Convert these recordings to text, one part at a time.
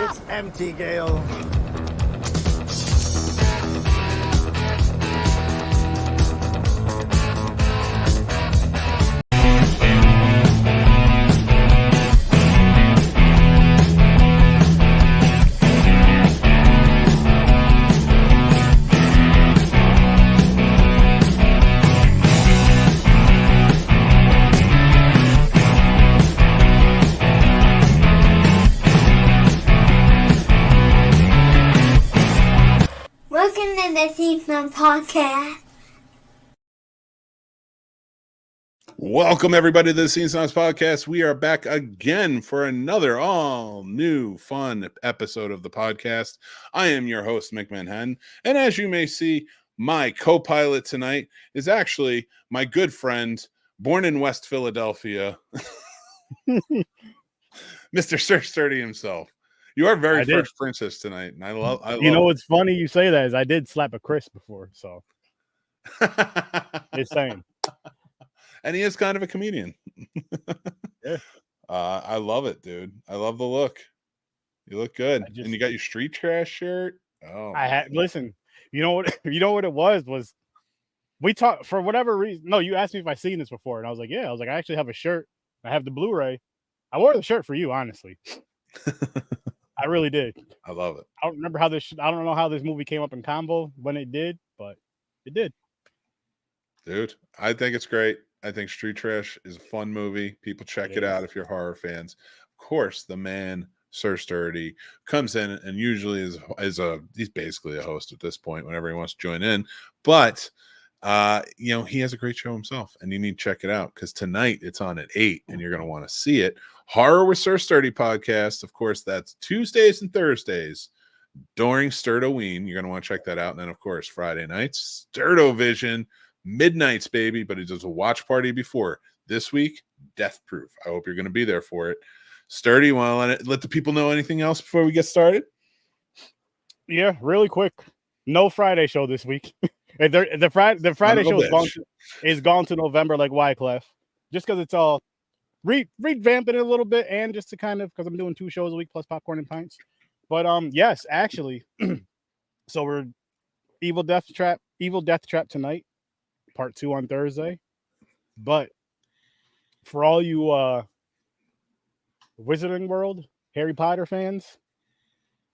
It's empty, Gale. Welcome to the Scene Snobs Podcast. Welcome, everybody, to the Scene Snobs Podcast. We are back again for another all-new fun episode of the podcast. I am your host, Mick, and as you may see, my co-pilot tonight is actually my good friend, born in West Philadelphia, Mr. Sir Sturdy himself. You are very first princess tonight, and I love you know what's funny you say that is I did slap a Chris before, so it's saying. And he is kind of a comedian. Yeah. I love it, dude. I love the look. You look good. And you got your street trash shirt. Oh, listen, you know what it was we talked for whatever reason. No, you asked me if I've seen this before, and I was like, yeah. I was like, I actually have a shirt. I have the Blu-ray. I wore the shirt for you, honestly. I really did. I love it. I don't remember I don't know how this movie came up in combo when it did, but it did. Dude, I think it's great. I think Street Trash is a fun movie. People check it out if you're horror fans. Of course, the man, Sir Sturdy, comes in and usually he's basically a host at this point whenever he wants to join in. But he has a great show himself, and you need to check it out because tonight it's on at 8, and you're going to want to see it. Horror with Sir Sturdy podcast. Of course, that's Tuesdays and Thursdays during Sturdoween. You're going to want to check that out. And then, of course, Friday nights, Sturdovision, midnights, baby. But he does a watch party before. This week, Death Proof. I hope you're going to be there for it. Sturdy, you want to let the people know anything else before we get started? Yeah, really quick. No Friday show this week. The Friday show is gone to November like Wyclef, just because it's all revamping it a little bit, and just to kind of because I'm doing 2 shows a week plus popcorn and pints. But yes, actually, so we're Evil Death Trap tonight, part 2 on Thursday. But for all you Wizarding World Harry Potter fans,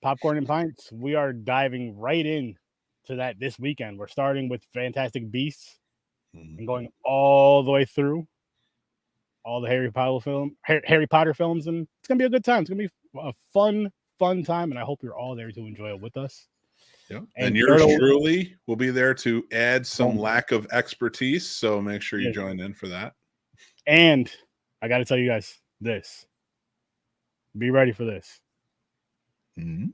popcorn and pints, we are diving right in to that this weekend. We're starting with Fantastic Beasts and going all the way through all the Harry Potter films, and it's gonna be a good time. It's gonna be a fun time, and I hope you're all there to enjoy it with us. Yeah, and yours truly will be there to add some lack of expertise, so make sure you join in for that. And I got to tell you guys this: be ready for this. Mm-hmm.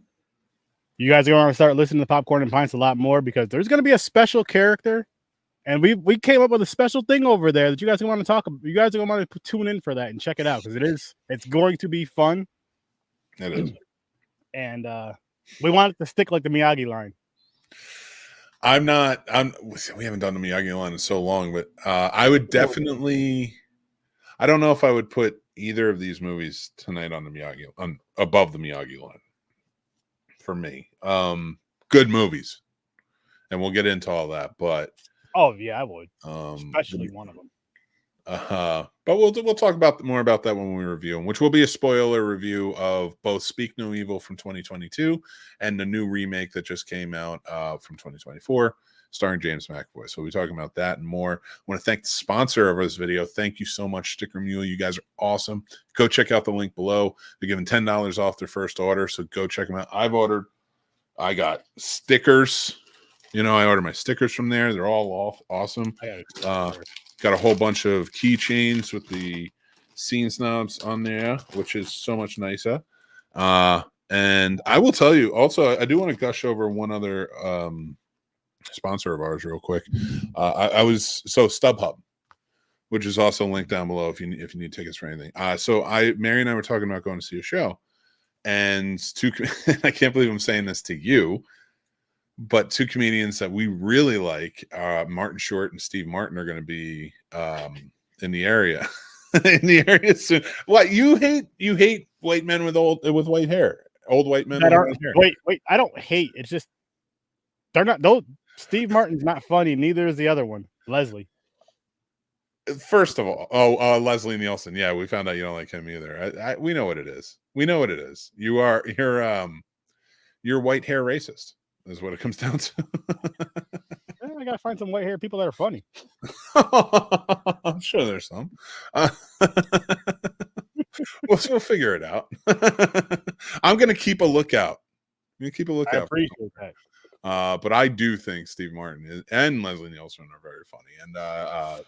You guys are going to start listening to Popcorn and Pints a lot more because there's going to be a special character. And we came up with a special thing over there that you guys are going to talk about. You guys are going to want to tune in for that and check it out because it's going to be fun. It is. And we want it to stick like the Miyagi line. We haven't done the Miyagi line in so long, but I would definitely, I don't know if I would put either of these movies tonight on the Miyagi, above the Miyagi line for me. Good movies. And we'll get into all that, but oh yeah, I would. Especially one of them. But we'll talk more about that when we review them, which will be a spoiler review of both Speak No Evil from 2022 and the new remake that just came out from 2024, starring James McAvoy. So we'll be talking about that and more. I want to thank the sponsor of this video. Thank you so much, Sticker Mule. You guys are awesome. Go check out the link below. They're giving $10 off their first order, so go check them out. I got stickers. I ordered my stickers from there. They're all awesome. Got a whole bunch of keychains with the Scene Snobs on there, which is so much nicer. And I will tell you, also, I do want to gush over one other sponsor of ours real quick. StubHub, which is also linked down below if you need tickets for anything. Mary and I were talking about going to see a show, and I can't believe I'm saying this to you, but 2 comedians that we really like, Martin Short and Steve Martin, are going to be in the area soon. What, you hate white men with white hair? old white men that with aren't. red hair. Wait. I don't hate. It's just they're not. Those Steve Martin's not funny. Neither is the other one, Leslie. First of all, Leslie Nielsen. Yeah, we found out you don't like him either. We know what it is. We know what it is. You're white hair racist is what it comes down to. I gotta find some white hair people that are funny. I'm sure there's some. We'll figure it out. I'm gonna keep a lookout. I appreciate that. But I do think Steve Martin and Leslie Nielsen are very funny, and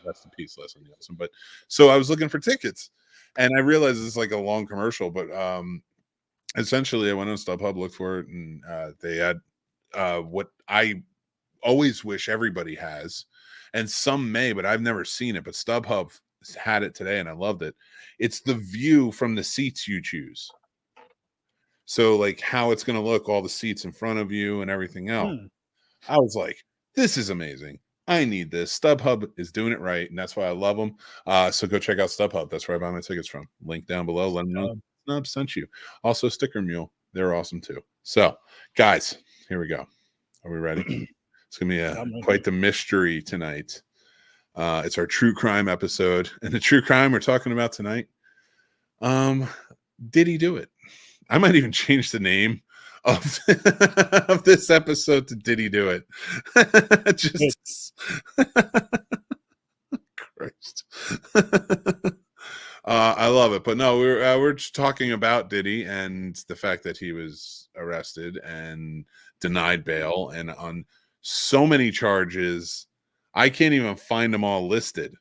rest in peace, Leslie Nielsen. But so I was looking for tickets, and I realized it's like a long commercial, but essentially I went on StubHub, looked for it, and they had what I always wish everybody has, and some may, but I've never seen it. But StubHub had it today, and I loved it. It's the view from the seats you choose. So like how it's going to look, all the seats in front of you and everything else. I was like, this is amazing. I need this. StubHub is doing it right, and that's why I love them. So go check out StubHub. That's where I buy my tickets from. Link down below. Let them know Snobs sent you. Also, Sticker Mule. They're awesome too. So, guys, here we go. Are we ready? It's going to be quite the mystery tonight. It's our true crime episode. And the true crime we're talking about tonight, did he do it? I might even change the name of, of this episode to Did He Do It? Just Christ. I love it. But no, we're just talking about Diddy and the fact that he was arrested and denied bail and on so many charges. I can't even find them all listed.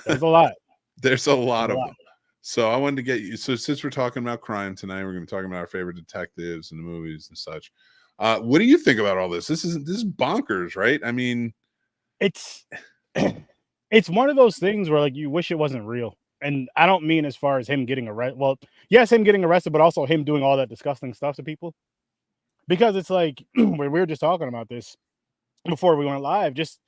There's a lot. There's a lot of them. So I wanted to get you. So since we're talking about crime tonight, we're going to be talking about our favorite detectives and the movies and such. What do you think about all this? This is bonkers, right? I mean, it's one of those things where like you wish it wasn't real, and I don't mean as far as him getting arrested. Well, yes, him getting arrested, but also him doing all that disgusting stuff to people. Because it's like we were just talking about this before we went live. Just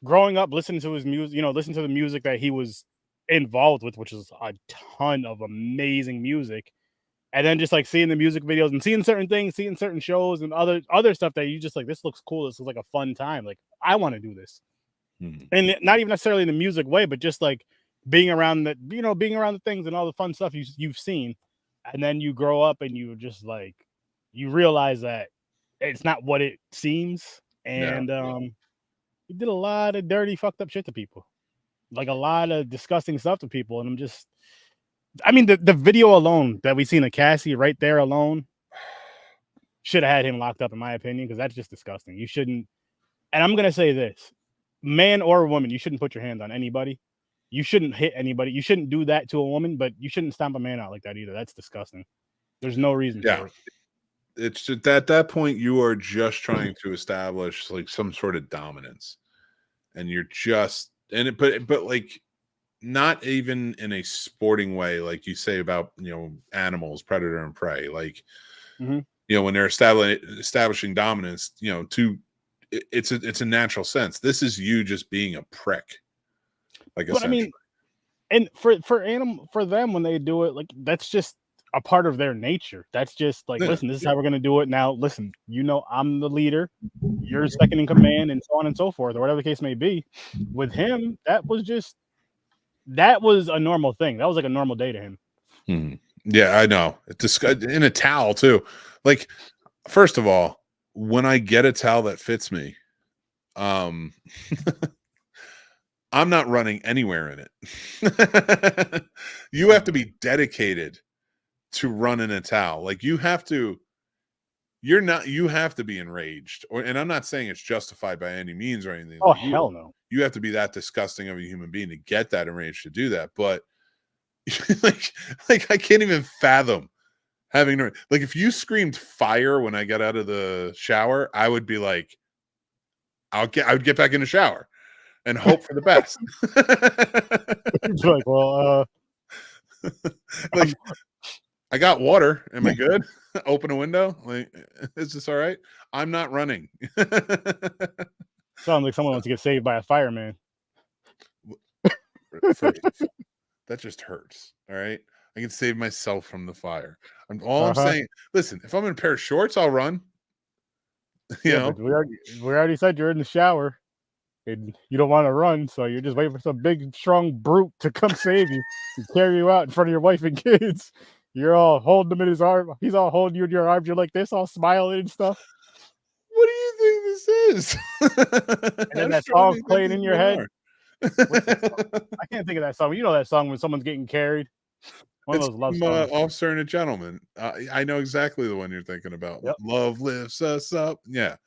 growing up, listening to his music, listen to the music that he was involved with, which is a ton of amazing music, and then just like seeing the music videos and seeing certain things, seeing certain shows and other stuff that you just like, this looks cool, this is like a fun time, like I want to do this. And not even necessarily in the music way, but just like being around the things and all the fun stuff you've seen, and then you grow up and you just like you realize that it's not what it seems, and he did a lot of dirty fucked up shit to people. Like a lot of disgusting stuff to people. And the video alone that we seen of Cassie right there alone should have had him locked up, in my opinion, because that's just disgusting. You shouldn't, and I'm going to say this, man or woman, you shouldn't put your hands on anybody. You shouldn't hit anybody. You shouldn't do that to a woman, but you shouldn't stomp a man out like that either. That's disgusting. There's no reason for it. It's just, at that point, you are just trying to establish like some sort of dominance. And you're just, but like not even in a sporting way, like you say about animals, predator and prey, like when they're establishing dominance, it's a natural sense. This is you just being a prick, like. But I mean, and for them when they do it, like that's just a part of their nature. That's just like, listen, this is how we're gonna do it. Now, listen, I'm the leader, you're second in command, and so on and so forth, or whatever the case may be. With him, that was a normal thing. That was like a normal day to him. Yeah, I know. In a towel too. Like, first of all, when I get a towel that fits me, I'm not running anywhere in it. You have to be dedicated to run in a towel. Like you have to be enraged, and I'm not saying it's justified by any means or anything. Oh, hell no. You have to be that disgusting of a human being to get that enraged to do that. But like I can't even fathom having like, if you screamed fire when I got out of the shower, I would be like, I would get back in the shower and hope for the best. Like, well, like, I got water. Am I good? Open a window. Like, is this all right? I'm not running. Sounds like someone wants to get saved by a fireman. First, that just hurts. All right. I can save myself from the fire. I'm saying, listen, if I'm in a pair of shorts, I'll run. You know? But we already said you're in the shower and you don't want to run, so you're just waiting for some big, strong brute to come save you and carry you out in front of your wife and kids. You're all holding him in his arm. He's all holding you in your arms. You're like this, all smiling and stuff. What do you think this is? And then that song's playing in your head. I can't think of that song. You know that song when someone's getting carried? One of those love songs. Officer and a Gentleman. I know exactly the one you're thinking about. Yep. Love lifts us up. Yeah.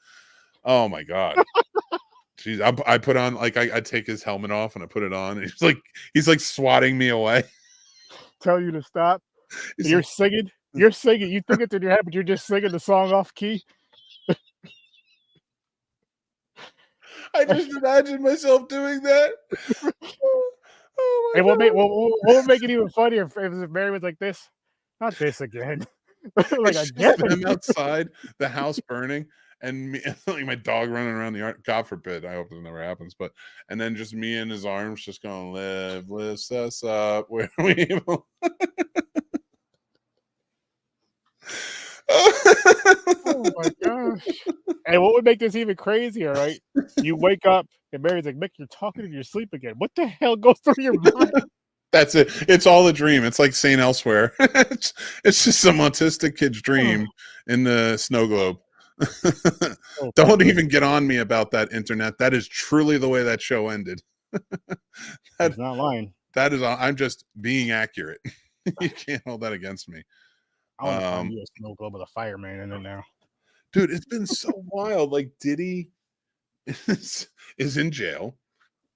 Oh my God. Jeez, I put on I take his helmet off and I put it on. And he's like swatting me away. Tell you to stop. You're singing. You're singing. You think it's in your head, but you're just singing the song off key. I just imagine myself doing that. Oh my And God. what would make it even funnier if Mary was like this? Not this again. Like It's again. just them outside, the house burning, and me, like my dog running around the yard. God forbid, I hope it never happens. But and then just me in his arms, just going, lifts us up where we. Oh my gosh. And what would make this even crazier, right? You wake up and Mary's like, Mick, you're talking in your sleep again. What the hell goes through your mind? That's it. It's all a dream. It's like St. Elsewhere. it's just some autistic kid's dream in the snow globe. Don't even get on me about that, internet. That is truly the way that show ended. That's not lying. That is, I'm just being accurate. You can't hold that against me. I want to find you a snow globe with a fireman in it now. Dude, it's been so wild. Like Diddy is in jail.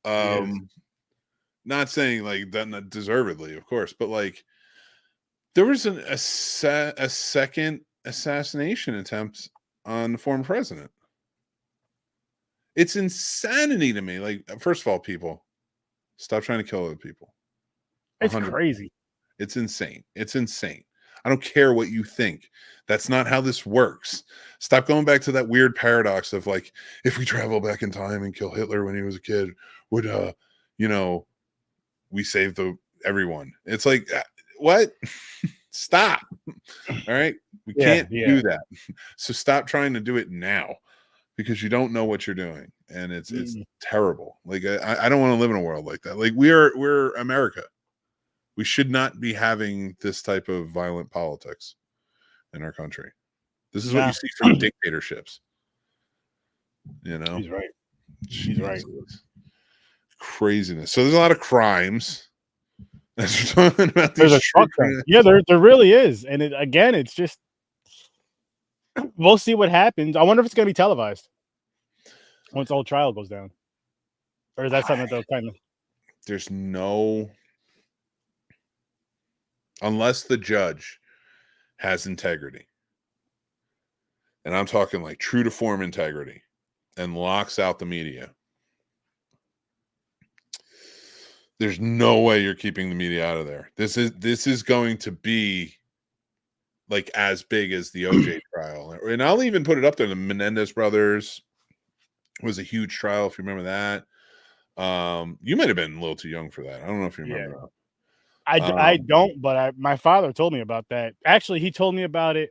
Not saying like that, not deservedly, of course, but like there was a second assassination attempt on the former president. It's insanity to me. Like, first of all, people, stop trying to kill other people. It's crazy. It's insane. It's insane. I don't care what you think. That's not how this works. Stop going back to that weird paradox of like, if we travel back in time and kill Hitler when he was a kid, would we save everyone? It's like, what? Stop. All right, we can't do that. So stop trying to do it now, because you don't know what you're doing, and it's terrible. Like I don't want to live in a world like that. Like we're America. We should not be having this type of violent politics in our country. This is what you see from dictatorships. You know, he's right. He's right. Craziness. So there's a lot of crimes. As we're talking about, there's a truck. Yeah, there really is, and it's just we'll see what happens. I wonder if it's going to be televised once the whole trial goes down, or is that something that they'll kind of? There's no. Unless the judge has integrity, and I'm talking like true to form integrity, and locks out the media, there's no way you're keeping the media out of there. This is going to be like as big as the OJ trial, and I'll even put it up there. The Menendez brothers was a huge trial, if you remember that. You might have been a little too young for that. I don't know if you remember that. I don't, but my father told me about that. Actually, he told me about it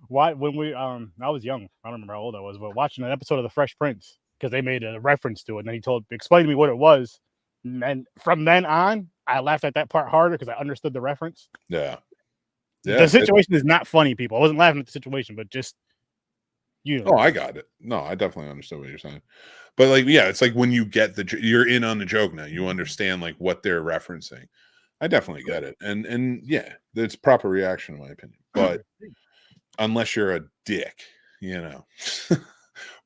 when we I was young. I don't remember how old I was, but watching an episode of The Fresh Prince, because they made a reference to it, and then he explained to me what it was. And from then on, I laughed at that part harder because I understood the reference. Yeah. The situation is not funny, people. I wasn't laughing at the situation, but just Oh, I got it. No, I definitely understood what you're saying. But like, yeah, it's like when you get you're in on the joke now. You understand like what they're referencing. I definitely get it. And yeah, it's proper reaction in my opinion. But unless you're a dick, you know.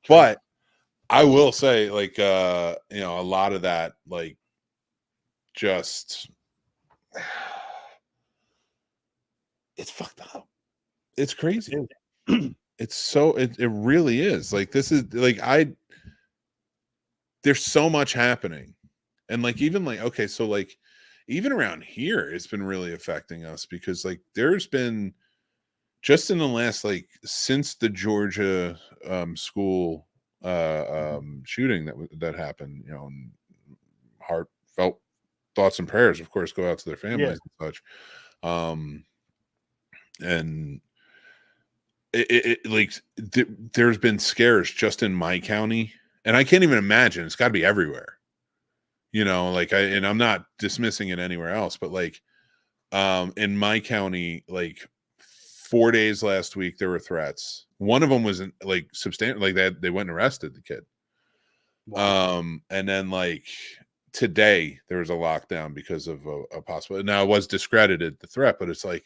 But I will say, like, a lot of that, like, just it's fucked up. It's crazy. It really is. Like, this is like there's so much happening. And like, even like, okay, so like even around here, it's been really affecting us because like there's been just in the last, like, since the Georgia school shooting that happened, and heartfelt thoughts and prayers, of course, go out to their families and such. And there's been scares just in my county, and I can't even imagine. It's got to be everywhere, like and I'm not dismissing it anywhere else, but like in my county, like 4 days last week there were threats. One of them was like substantial, like they went and arrested the kid. Wow. And then like today there was a lockdown because of a possible. Now it was discredited, the threat, but it's like,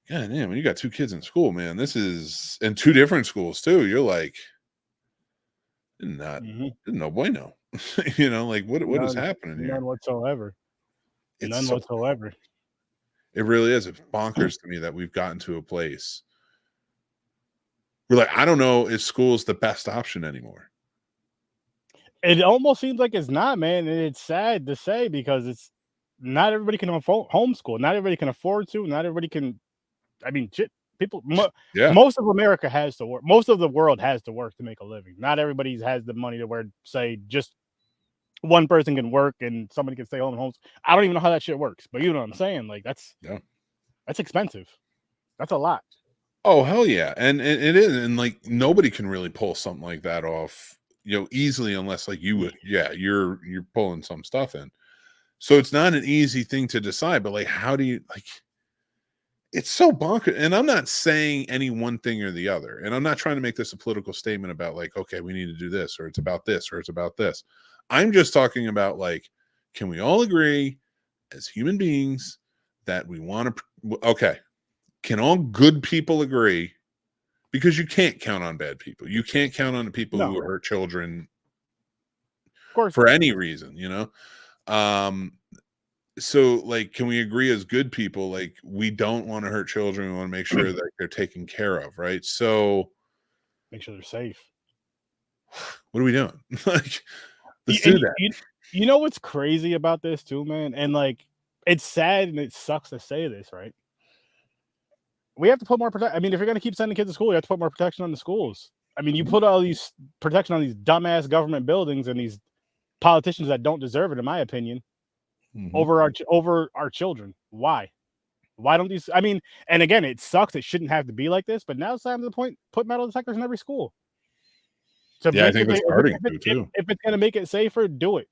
God damn, when you got 2 kids in school, man, this is in 2 different schools too. You're like, no bueno. Like what is happening here? None whatsoever. None whatsoever. It really is. It's bonkers to me that we've gotten to a place where, like, I don't know if school's the best option anymore. It almost seems like it's not, man, and it's sad to say because it's not everybody can homeschool. Not everybody can afford to. Not everybody can. I mean, shit. Most of America has to work. Most of the world has to work to make a living. Not everybody has the money to where, say, just one person can work and somebody can stay home and homeschool. I don't even know how that shit works, but you know what I'm saying? Like that's expensive. That's a lot. Oh hell yeah, and it is, and like nobody can really pull something like that off, easily unless like you're pulling some stuff in. So it's not an easy thing to decide, but like how do you like? It's so bonkers, and I'm not saying any one thing or the other, and I'm not trying to make this a political statement about like, okay, we need to do this, or it's about this, or it's about this. I'm just talking about like, can we all agree as human beings that we want to? Okay, can all good people agree? Because you can't count on bad people. You can't count on the people who hurt children, of course, for any reason. So like, can we agree as good people, like we don't want to hurt children, we want to make sure that they're taken care of, right? So make sure they're safe. What are we doing? Like, let's do that. You know what's crazy about this too, man? And like, it's sad and it sucks to say this, right? We have to put more protection. I mean, if you're going to keep sending kids to school, you have to put more protection on the schools. I mean, you put all these protection on these dumbass government buildings and these politicians that don't deserve it, in my opinion, over our children. Why don't these? I mean, and again, it sucks. It shouldn't have to be like this, but now it's time to the point. Put metal detectors in every school. I think that's starting to too. If it's going to make it safer, do it.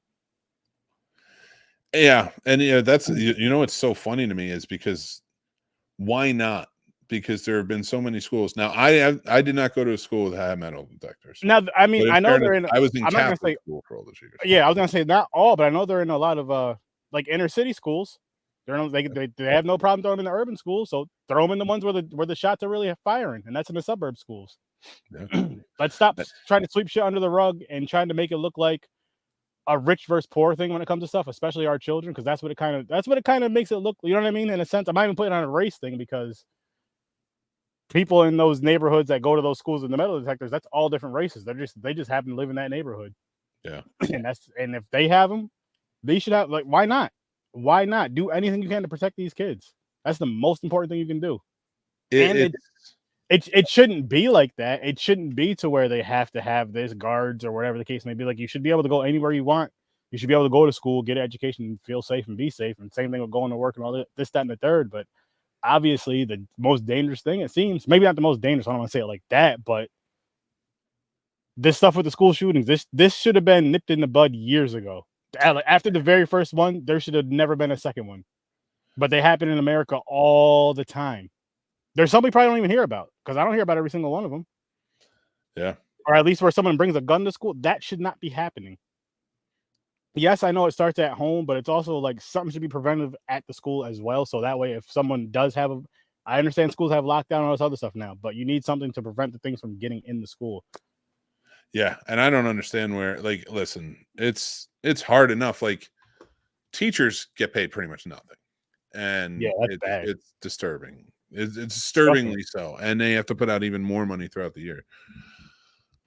Yeah, and that's what's so funny to me is because why not? Because there have been so many schools. Now, I did not go to a school that had metal detectors. Now, I mean, I know they're in. I was in Catholic school for all those years. Yeah, I was gonna say not all, but I know they're in a lot of like inner city schools. They have no problem throwing them in the urban schools, so throw them in the ones where the shots are really firing, and that's in the suburb schools. Yeah. Let's stop trying to sweep shit under the rug and trying to make it look like a rich versus poor thing when it comes to stuff, especially our children, because that's what it kind of makes it look. You know what I mean? In a sense, I'm not even putting on a race thing because people in those neighborhoods that go to those schools with the metal detectors, that's all different races. They just happen to live in that neighborhood. Yeah, and if they have them, they should have. Like, why not? Why not do anything you can to protect these kids? That's the most important thing you can do. It shouldn't be like that. It shouldn't be to where they have to have this guards or whatever the case may be. Like, you should be able to go anywhere you want. You should be able to go to school, get an education, and feel safe and be safe. And same thing with going to work and all this, that, and the third. But obviously, the most dangerous thing, it seems, maybe not the most dangerous, I don't want to say it like that, but this stuff with the school shootings, this should have been nipped in the bud years ago. After the very first one, there should have never been a second one. But they happen in America all the time. There's some we probably don't even hear about, because I don't hear about every single one of them. Yeah. Or at least where someone brings a gun to school. That should not be happening. Yes, I know it starts at home, but it's also like something should be preventive at the school as well. So that way, if someone does have I understand schools have lockdown and all this other stuff now, but you need something to prevent the things from getting in the school. Yeah, and I don't understand where, like, listen, it's hard enough. Like, teachers get paid pretty much nothing, and yeah, that's bad. It's disturbing. It's disturbingly so, and they have to put out even more money throughout the year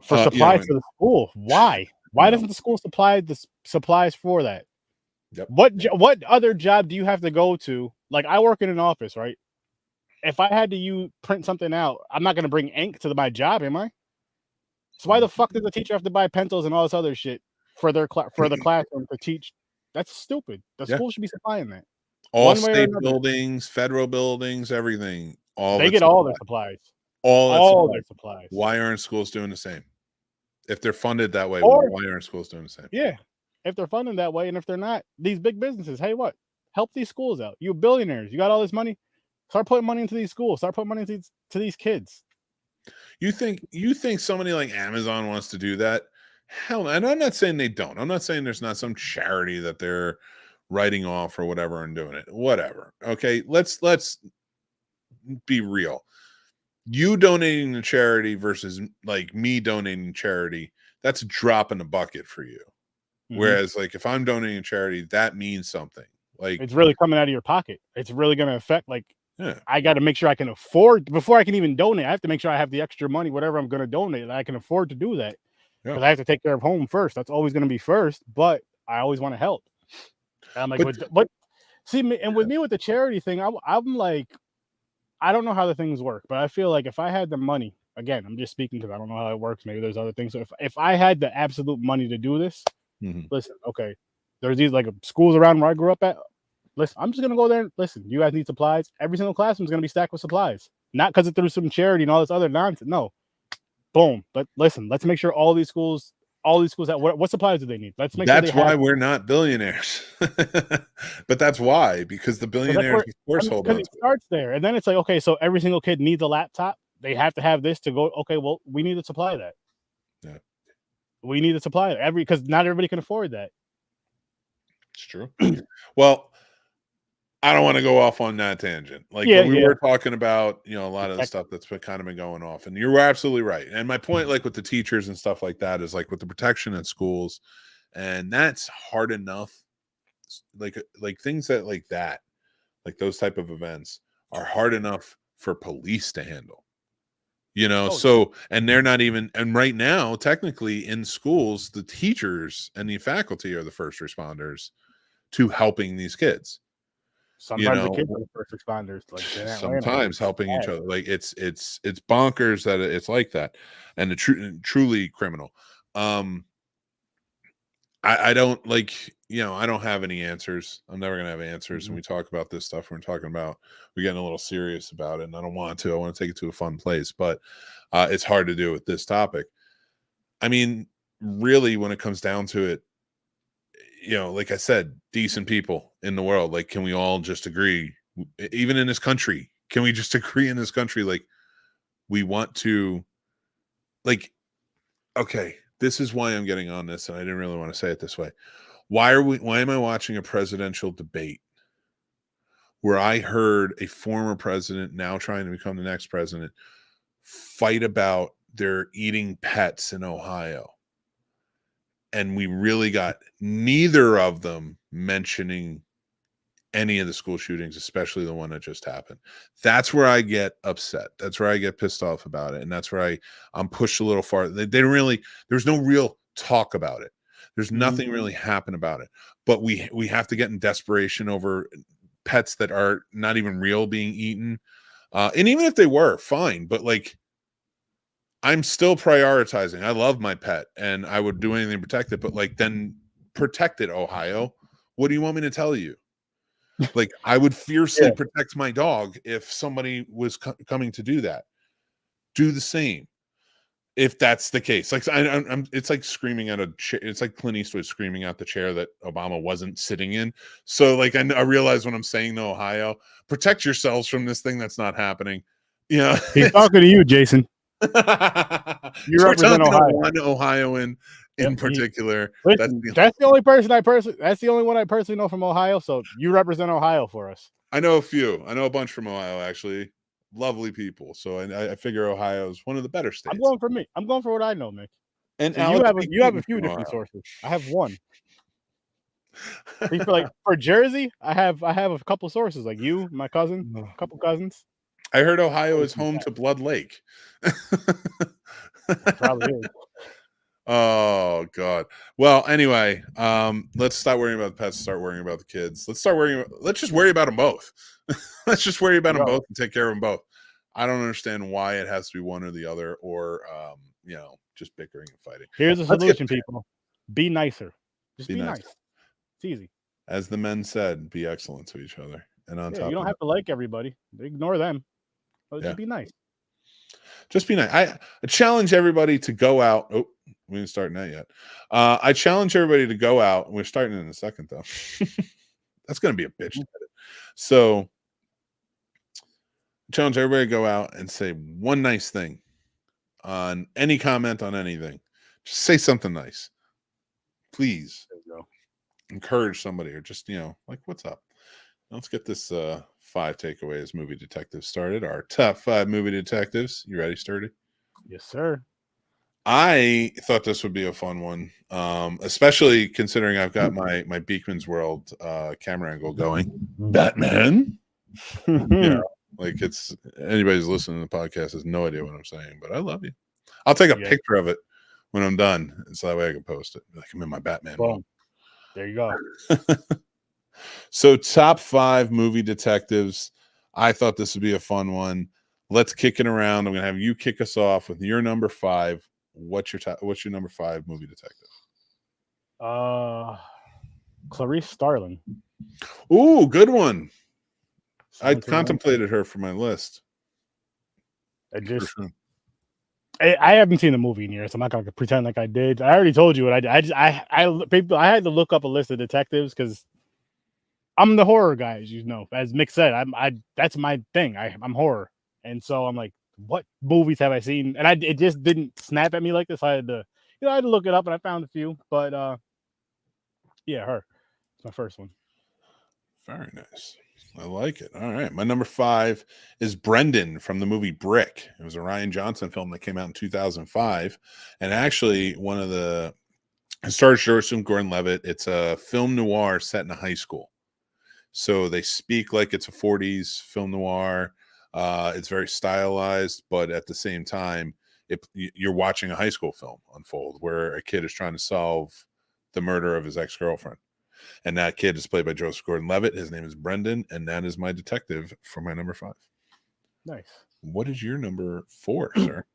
for supplies to the school. Why? Why doesn't the school supply the supplies for that? Yep. What other job do you have to go to? Like, I work in an office, right? If I had to print something out, I'm not going to bring ink to my job, am I? So why the fuck does the teacher have to buy pencils and all this other shit for the classroom to teach? That's stupid. The school should be supplying that. All One way or state another. buildings, federal buildings, everything. All They of get it's all their supplied. supplies. All Their supplies. Why aren't schools doing the same? If they're funded that way, Or why aren't schools doing the same? yeah, if they're funding that way, and if they're not, these big businesses, hey, what? Help these schools out. You billionaires, you got all this money. Start putting money into these schools. Start putting money into these kids. You think somebody like Amazon wants to do that? Hell, and I'm not saying they don't. I'm not saying there's not some charity that they're writing off or whatever and doing it. Whatever. Okay, let's be real. You donating to charity versus like me donating to charity, that's a drop in the bucket for you. Mm-hmm. Whereas like if I'm donating to charity, that means something. Like it's really coming out of your pocket. It's really going to affect like yeah. I got to make sure I can afford before I can even donate. I have to make sure I have the extra money, whatever I'm going to donate, and I can afford to do that. Because I have to take care of home first. That's always going to be first. But I always want to help. And I'm like, but see, and with me with the charity thing, I'm like, I don't know how the things work, but I feel like if I had the money, again, I'm just speaking because I don't know how it works. Maybe there's other things. So if I had the absolute money to do this, listen, okay, there's these like schools around where I grew up at. Listen, I'm just going to go there and listen, you guys need supplies. Every single classroom is going to be stacked with supplies. Not because it through some charity and all this other nonsense. No. Boom. But listen, let's make sure all these schools have what supplies do they need? Let's make that's sure why we're not billionaires. But that's why, because the billionaires, of course, hold on. It starts there. And then it's like, okay, so every single kid needs a laptop. They have to have this to go. Okay, well, we need to supply that. Yeah. We need to supply it because not everybody can afford that. It's true. Well, I don't want to go off on that tangent. Like when we were talking about, a lot of the stuff that's kind of been going off, and you're absolutely right. And my point, like with the teachers and stuff like that, is like with the protection in schools, and that's hard enough. Like things that like those type of events are hard enough for police to handle. So, and they're not even, and right now, technically in schools, the teachers and the faculty are the first responders to helping these kids. Sometimes the kids are the first responders. Like sometimes helping each other. Like it's bonkers that it's like that, and the truly criminal. I don't like, I don't have any answers. I'm never gonna have answers. When we talk about this stuff, we're getting a little serious about it, and I don't want to. I want to take it to a fun place, but it's hard to do with this topic. I mean, really, when it comes down to it, like I said, decent people in the world, like, can we all just agree, even in this country, can we just agree in this country, like, we want to, like, okay, this is why I'm getting on this, and I didn't really want to say it this way. Why am I watching a presidential debate where I heard a former president, now trying to become the next president, fight about their eating pets in Ohio? And we really got neither of them mentioning any of the school shootings, especially the one that just happened. That's where I get upset. That's where I get pissed off about it. And that's where I'm pushed a little far. They didn't really, there's no real talk about it. There's nothing really happen about it. But we have to get in desperation over pets that are not even real being eaten. And even if they were, fine. But like, I'm still prioritizing. I love my pet and I would do anything to protect it, but like, then protect it, Ohio. What do you want me to tell you? Like, I would fiercely protect my dog if somebody was coming to do that. Do the same if that's the case. Like, it's like screaming at a chair. It's like Clint Eastwood screaming at the chair that Obama wasn't sitting in. So like, I realize when I'm saying to Ohio, protect yourselves from this thing that's not happening. He's talking to you, Jason. You represent Ohio. One Ohioan in particular. Listen, that's the only one I personally know from Ohio. So you represent Ohio for us. I know a few. I know a bunch from Ohio, actually. Lovely people. So I figure Ohio is one of the better states. I'm going for me. I'm going for what I know, Mick. And so you have a few different sources. I have one. For Jersey, I have a couple sources, like you, my cousin, a couple cousins. I heard Ohio is home to Blood Lake. Probably is. Oh God. Well, anyway, let's stop worrying about the pets, start worrying about the kids. Let's just worry about them both. Let's just worry about them both and take care of them both. I don't understand why it has to be one or the other, or just bickering and fighting. Here's a solution, people. Be nicer. Just be nice. It's easy. as the men said, be excellent to each other. And on top you don't of have to like everybody. Ignore them. But Yeah. just be nice. Just be nice. I challenge everybody to go out. Oh, we didn't start that yet. I challenge everybody to go out. We're starting in a second, though. That's going to be a bitch. So, challenge everybody to go out and say one nice thing on any comment on anything. Just say something nice. Please. There you go. Encourage somebody or just, like, what's up? Let's get this 5 takeaways movie detectives started. Our top 5 movie detectives. You ready, Sturdy? Yes, sir. I thought this would be a fun one, especially considering I've got my Beekman's World camera angle going. Batman? Yeah, like it's anybody's listening to the podcast has no idea what I'm saying, but I love you. I'll take a picture of it when I'm done, so that way I can post it. Like I'm in my Batman mode. There you go. So top 5 movie detectives. I thought this would be a fun one. Let's kick it around. I'm gonna have you kick us off with your number 5. What's your number 5 movie detective? Clarice Starling. Ooh, good one. I contemplated her for my list. I haven't seen the movie in years, so I'm not gonna pretend like I did. I already told you what I did. I had to look up a list of detectives because I'm the horror guy, as you know. As Mick said, that's my thing. I'm horror, and so I'm like, what movies have I seen? And it just didn't snap at me like this. I had to look it up, and I found a few. But yeah, her. It's my first one. Very nice. I like it. All right. My number 5 is Brendan from the movie Brick. It was a Rian Johnson film that came out in 2005. And actually, one of the stars Joseph Gordon-Levitt. It's a film noir set in a high school. So they speak like it's a 40s film noir. It's very stylized, but at the same time, you're watching a high school film unfold where a kid is trying to solve the murder of his ex-girlfriend. And that kid is played by Joseph Gordon-Levitt. His name is Brendan, and that is my detective for my number 5. Nice. What is your number 4, sir?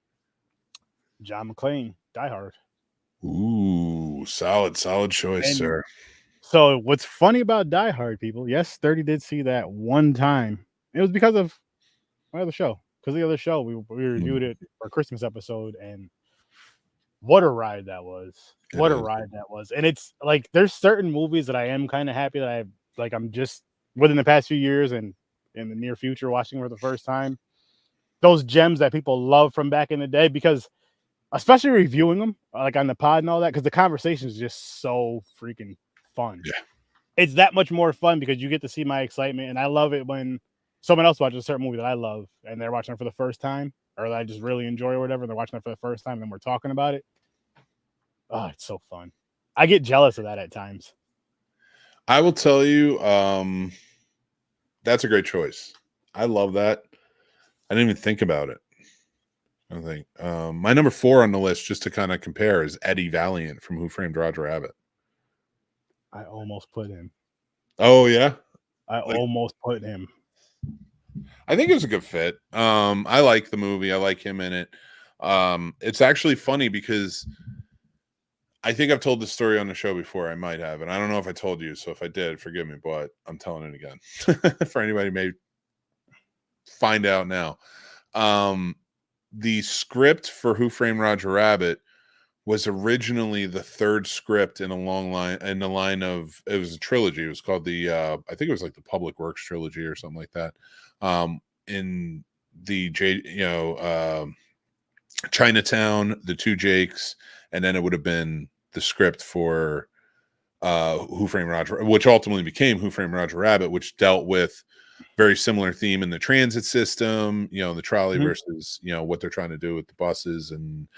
John McClane, Die Hard. Ooh, solid choice, sir. So what's funny about Die Hard, people? Yes, 30 did see that one time. It was because of my other show. Because the other show, we reviewed it for a Christmas episode, and what a ride that was. What a ride that was. And it's like there's certain movies that I am kind of happy that I'm just within the past few years and in the near future watching for the first time. Those gems that people love from back in the day, because especially reviewing them like on the pod and all that, because the conversation is just so freaking fun. Yeah. It's that much more fun because you get to see my excitement, and I love it when someone else watches a certain movie that I love and they're watching it for the first time, or that I just really enjoy or whatever, and they're watching it for the first time and then we're talking about it. Oh, it's so fun. I get jealous of that at times. I will tell you, that's a great choice. I love that. I didn't even think about it. I think my number 4 on the list, just to kind of compare, is Eddie Valiant from Who Framed Roger Rabbit. I almost put him. Oh yeah, I almost put him. I think it was a good fit. I like the movie. I like him in it. It's actually funny because I think I've told this story on the show before. I might have, and I don't know if I told you. So if I did, forgive me, but I'm telling it again for anybody who may find out now. The script for Who Framed Roger Rabbit was originally the 3rd script in a long line, in the line of, it was a trilogy. It was called the I think it was like the Public Works trilogy or something like that. In the Chinatown, The Two Jakes, and then it would have been the script for Who Framed Roger, which ultimately became Who Framed Roger Rabbit, which dealt with very similar theme in the transit system, the trolley versus, what they're trying to do with the buses, and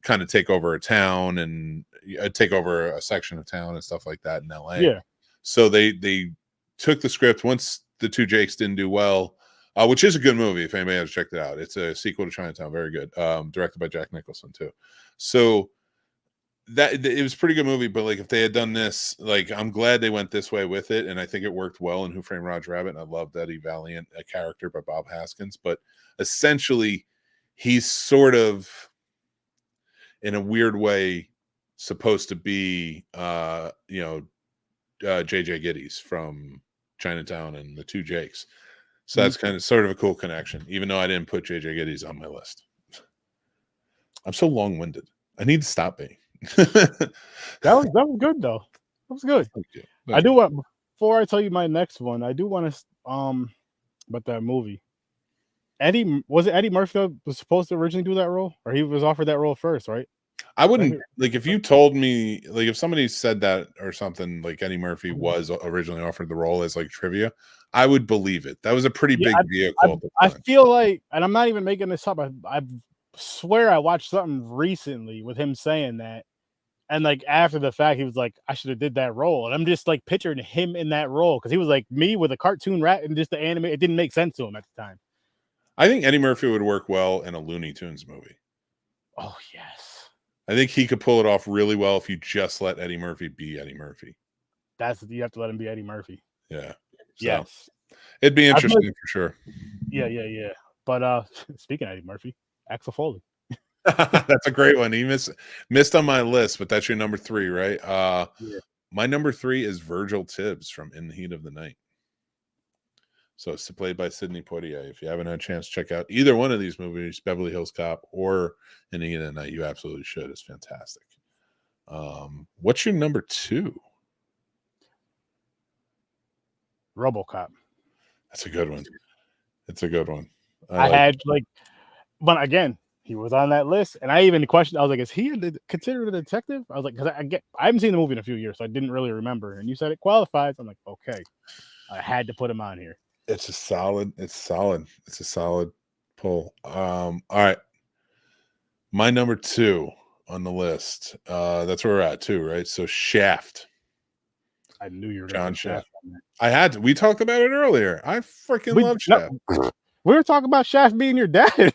kind of take over a town and take over a section of town and stuff like that in LA. Yeah. So they took the script once The Two Jakes didn't do well, which is a good movie if anybody has checked it out. It's a sequel to Chinatown, very good, directed by Jack Nicholson too. So that it was a pretty good movie, but like if they had done this, like I'm glad they went this way with it, and I think it worked well in Who Framed Roger Rabbit. And I loved Eddie Valiant, a character by Bob Haskins, but essentially he's sort of in a weird way supposed to be JJ Giddies from Chinatown and the Two Jakes. So that's kind of sort of a cool connection, even though I didn't put JJ Giddies on my list. I'm so long-winded. I need to stop being. That was good though. That was good. Thank you. I do want, before I tell you my next one, I do want to about that movie. Eddie Murphy that was supposed to originally do that role, or he was offered that role first, right? I wouldn't, like, if you told me, like, if somebody said that or something, like Eddie Murphy was originally offered the role as like trivia, I would believe it. That was a pretty big vehicle. I feel like, and I'm not even making this up, I swear I watched something recently with him saying that, and like after the fact, he was like, I should have did that role, and I'm just like picturing him in that role because he was like me with a cartoon rat and just the anime. It didn't make sense to him at the time. I think Eddie Murphy would work well in a Looney Tunes movie. Oh yes, I think he could pull it off really well if you just let Eddie Murphy be Eddie Murphy. You have to let him be Eddie Murphy. Yeah. So, yes. It'd be interesting for sure. Yeah. But speaking of Eddie Murphy, Axel Foley. That's a great one. He missed on my list, but that's your number 3, right? Yeah. My number 3 is Virgil Tibbs from In the Heat of the Night. So it's played by Sidney Poitier. If you haven't had a chance to check out either one of these movies, Beverly Hills Cop or In the Heat of the Night, you absolutely should. It's fantastic. What's your number 2? RoboCop. That's a good one. It's a good one. But again, he was on that list, and I even questioned. I was like, "Is he considered a detective?" I was like, "Because I haven't seen the movie in a few years, so I didn't really remember." And you said it qualifies. I'm like, "Okay, I had to put him on here." It's solid. It's a solid pull. All right. My number 2 on the list. That's where we're at too, right? So Shaft. I knew you were John Shaft. I had to. We talked about it earlier. I freaking love Shaft. We were talking about Shaft being your dad. I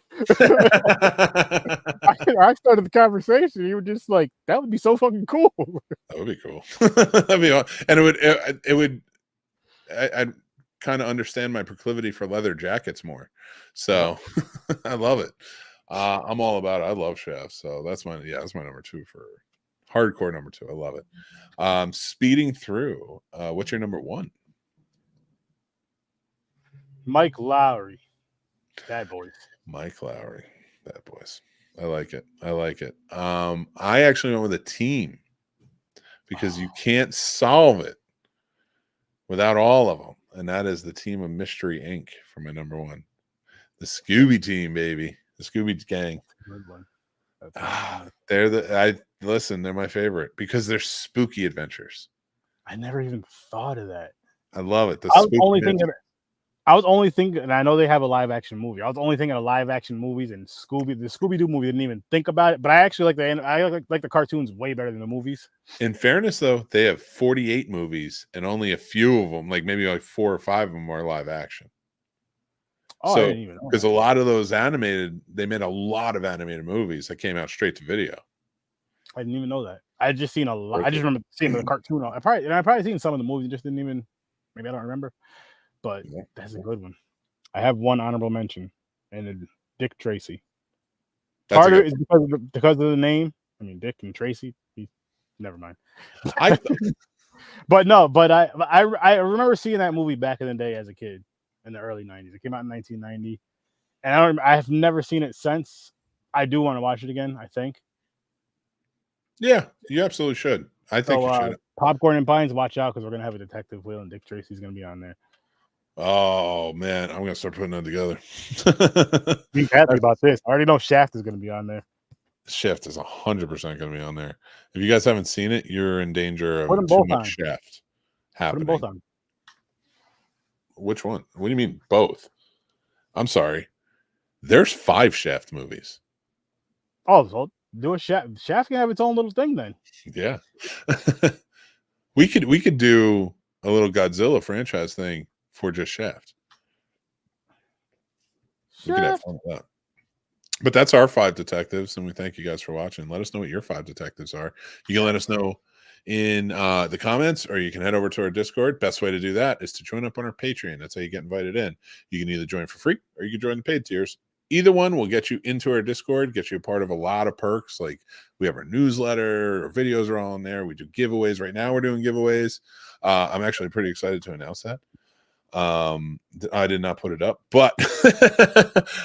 started the conversation. You were just like, "That would be so fucking cool." That would be cool. That'd be, and it would. I'd kind of understand my proclivity for leather jackets more. So I love it. I'm all about it. I love Shaft. So that's my number 2 for hardcore number 2. I love it. Speeding Through. What's your number 1? Mike Lowry. Bad Boys. Mike Lowry. Bad Boys. I like it. I actually went with a team because you can't solve it without all of them. And that is the Team of Mystery Inc. for my number 1. The Scooby team, baby. The Scooby gang. Good one. They're my favorite because they're spooky adventures. I never even thought of that. I love it. I was only thinking, and I know they have a live action movie. I was only thinking of live action movies, and the Scooby-Doo movie didn't even think about it. But I actually like the cartoons way better than the movies. In fairness, though, they have 48 movies, and only a few of them, maybe 4 or 5 of them, are live action. Oh, so, I didn't even know. Because a lot of those they made a lot of animated movies that came out straight to video. I didn't even know that. I just seen a lot. I just remember seeing the cartoon. I probably seen some of the movies, just didn't even. Maybe I don't remember. But that's a good one. I have one honorable mention, and it's Dick Tracy. Part of it is because of the name. I mean, Dick and Tracy. Never mind. I remember seeing that movie back in the day as a kid in the early 90s. It came out in 1990, and I have never seen it since. I do want to watch it again, I think. Yeah, you absolutely should. I think you should. Popcorn and Pines, watch out because we're gonna have a Detective Will, and Dick Tracy's gonna be on there. Oh man, I'm gonna start putting that together. Be happy about this. I already know Shaft is gonna be on there. Shaft is 100% gonna be on there. If you guys haven't seen it, you're in danger of Put them too both much on. Shaft happening. Put them both on. Which one? What do you mean both? I'm sorry. There's 5 Shaft movies. Oh, so do a Shaft. Shaft can have its own little thing then. Yeah. we could do a little Godzilla franchise thing for just Shaft. We could have fun with that. But that's our 5 detectives, and we thank you guys for watching. Let us know what your 5 detectives are. You can let us know in the comments, or you can head over to our Discord. Best way to do that is to join up on our Patreon. That's how you get invited in. You can either join for free, or you can join the paid tiers. either one will get you into our Discord, get you a part of a lot of perks. Like we have our newsletter, our videos are all in there. We do giveaways. Right now we're doing giveaways. I'm actually pretty excited to announce that. I did not put it up, but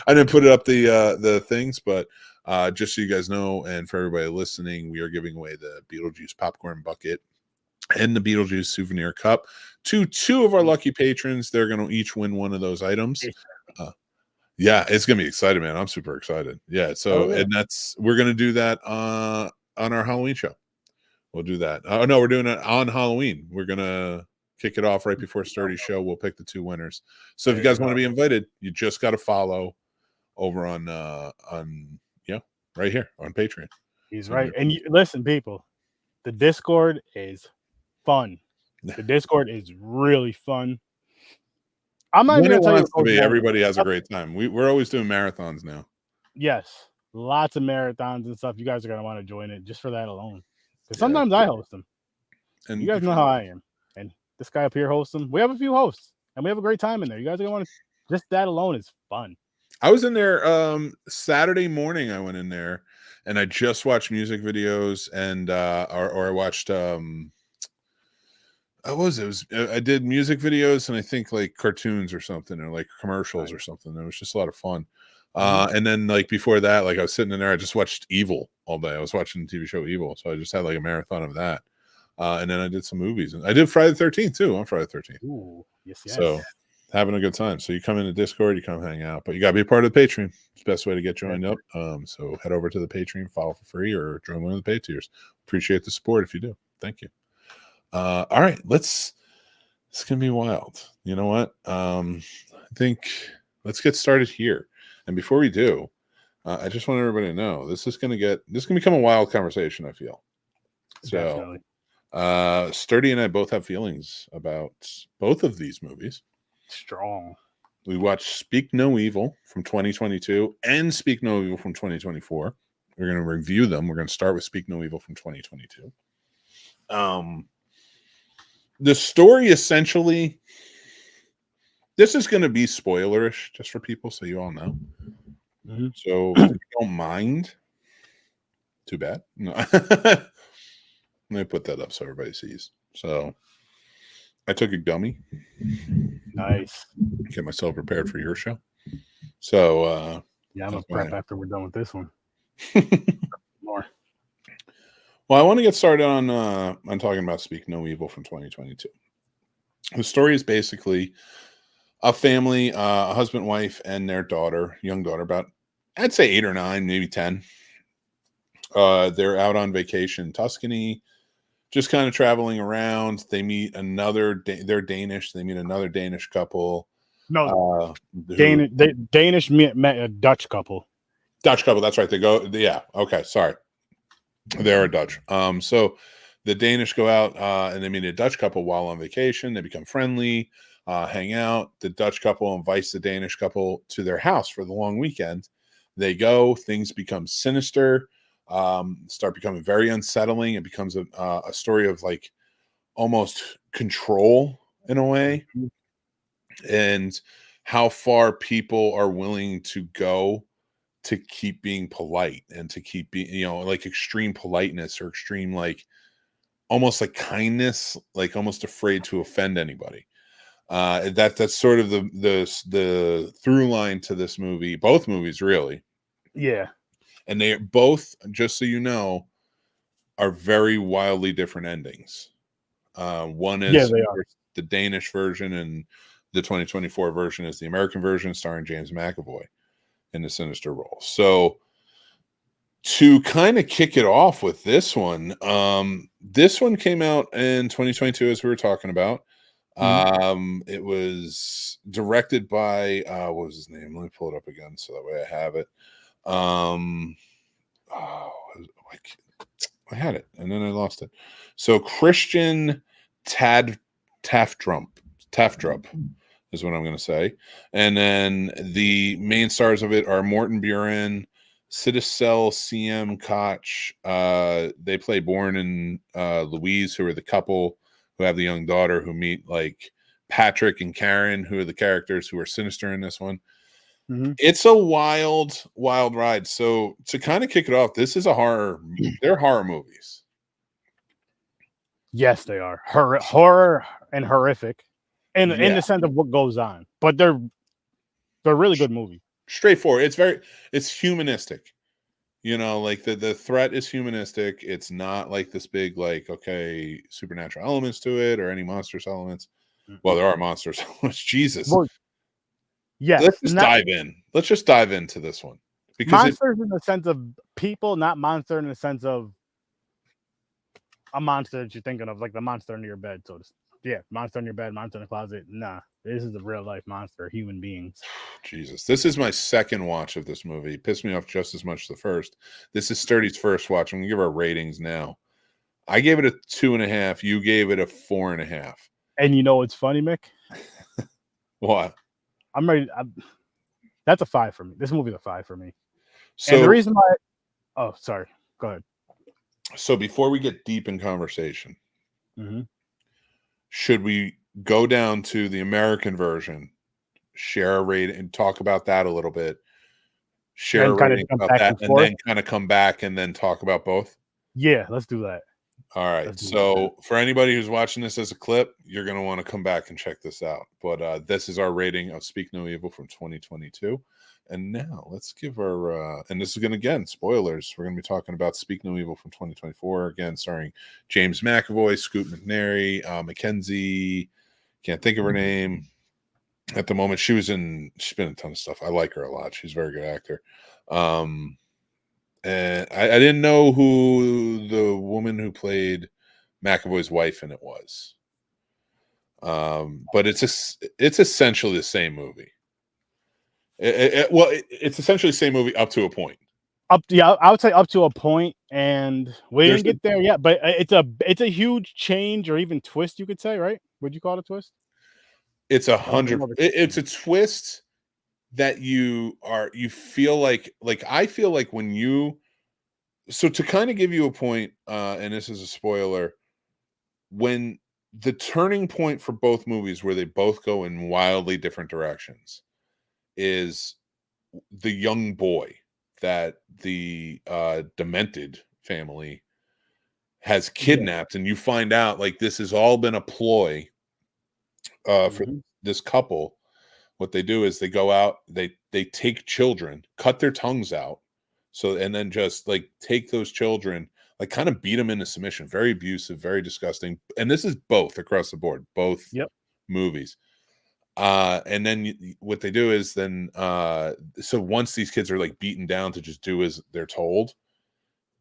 I didn't put it up the things, but just so you guys know, and for everybody listening, we are giving away the Beetlejuice popcorn bucket and the Beetlejuice souvenir cup to 2 of our lucky patrons. They're going to each win one of those items. Yeah, it's going to be exciting, man. I'm super excited. Yeah. So, and we're going to do that on our Halloween show. We'll do that. Oh no, we're doing it on Halloween. We're going to kick it off right before Sturdy's show. We'll pick the 2 winners. So if you guys want to be invited, you just got to follow over on right here on Patreon. He's right. And listen, people, the Discord is fun. The Discord is really fun. I'm not even going to tell you. Everybody has a great time. We're always doing marathons now. Yes. Lots of marathons and stuff. You guys are going to want to join it just for that alone. Because sometimes I host them. And you guys know how I am. And this guy up here hosts them. We have a few hosts. And we have a great time in there. You guys are going to want to. Just that alone is fun. I was in there Saturday morning. I went in there and I just watched music videos and or I watched I did music videos and I think like cartoons or something or like commercials or something. It was just a lot of fun. And then like before that, like I was sitting in there, I just watched Evil all day. I was watching the TV show Evil. So I just had like a marathon of that. And then I did some movies and I did Friday the 13th too on Friday the 13th. Ooh, yes. So having a good time. So you come into Discord, you come hang out, but you got to be a part of the Patreon. It's the best way to get joined up. So head over to the Patreon, follow for free, or join one of the pay tiers. Appreciate the support if you do. Thank you. All right, it's gonna be wild. You know what? I think let's get started here. And before we do, I just want everybody to know this is gonna become a wild conversation. I feel so. Definitely. Sturdy and I both have feelings about both of these movies. Strong. We watched Speak No Evil from 2022 and Speak No Evil from 2024. We're going to review them. We're going to start with Speak No Evil from 2022. The story essentially, this is going to be spoilerish just for people so you all know. Mm-hmm. So if you don't mind, too bad. No. Let me put that up so everybody sees. So I took a gummy. Nice. Get myself prepared for your show. So I'm gonna prep after we're done with this one. More. Well, I want to get started on talking about Speak No Evil from 2022. The story is basically a family, a husband, wife, and their daughter, young daughter, about I'd say 8 or 9, maybe 10. They're out on vacation in Tuscany. Just kind of traveling around. They meet they're Danish. They meet another Danish couple. No, Danish met a Dutch couple. Dutch couple. That's right. They go. Yeah. Okay. Sorry. They're Dutch. So the Danish go out and they meet a Dutch couple while on vacation. They become friendly, hang out. The Dutch couple invites the Danish couple to their house for the long weekend. They go. Things become sinister. Start becoming very unsettling. It becomes a story of like almost control in a way, and how far people are willing to go to keep being polite and to keep being, like extreme politeness or extreme, like almost like kindness, like almost afraid to offend anybody. That's sort of the through line to this movie, both movies really. Yeah. And they both, just so you know, are very wildly different endings. One is the Danish version, and the 2024 version is the American version, starring James McAvoy in the sinister role. So to kind of kick it off with this one came out in 2022, as we were talking about. It was directed by what was his name? Let me pull it up again so that way I have it. I had it and then I lost it. So Christian Taftrup is what I'm going to say. And then the main stars of it are Morten Buren, Citacel CM Koch. They play Born and Louise, who are the couple who have the young daughter, who meet like Patrick and Karen, who are the characters who are sinister in this one. It's a wild ride. So to kind of kick it off, this is a horror. They're horror movies. Yes, they are horror and horrific, in the sense of what goes on. But they're really good movies. Straightforward. It's humanistic. You know, like the threat is humanistic. It's not like this big, like, okay, supernatural elements to it or any monstrous elements. Well, there are monstrous elements. Jesus. Well, yes. Let's just dive in. Let's just dive into this one. Because monsters in the sense of people, not monster in the sense of a monster that you're thinking of, like the monster under your bed. So, yeah, monster in your bed, monster in the closet. Nah, this is a real life monster, human beings. Jesus, this is my second watch of this movie. It pissed me off just as much as the first. This is Sturdy's first watch. I'm gonna give our ratings now. I gave it a 2.5. You gave it a 4.5. And you know what's funny, Mick? What? I'm ready. That's a 5 for me. This movie's a 5 for me. So and the reason why, oh, sorry, go ahead. So before we get deep in conversation, should we go down to the American version, share a rating, and talk about that a little bit? Share a rating about that, and then kind of come back and then talk about both? Yeah, let's do that. All right. So for anybody who's watching this as a clip, you're going to want to come back and check this out. But this is our rating of Speak No Evil from 2022. And now let's give our, and this is going to, again, spoilers. We're going to be talking about Speak No Evil from 2024, again, starring James McAvoy, Scoot McNairy, Mackenzie, can't think of her name at the moment. She's been in a ton of stuff. I like her a lot. She's a very good actor. And I didn't know who the woman who played McAvoy's wife in it was. But it's essentially the same movie. It's essentially the same movie up to a point. I would say up to a point, and we didn't get there yet. But it's a huge change, or even twist, you could say, right? Would you call it a twist? It's 100. It's a twist that you feel like I feel like when you. So to kind of give you a point, and this is a spoiler, when the turning point for both movies, where they both go in wildly different directions, is the young boy that the demented family has kidnapped, and you find out like this has all been a ploy for this couple. What they do is they go out, they take children, cut their tongues out, and then just like take those children, like kind of beat them into submission. Very abusive, very disgusting. And this is both across the board, both movies. And then what they do is then, so once these kids are like beaten down to just do as they're told,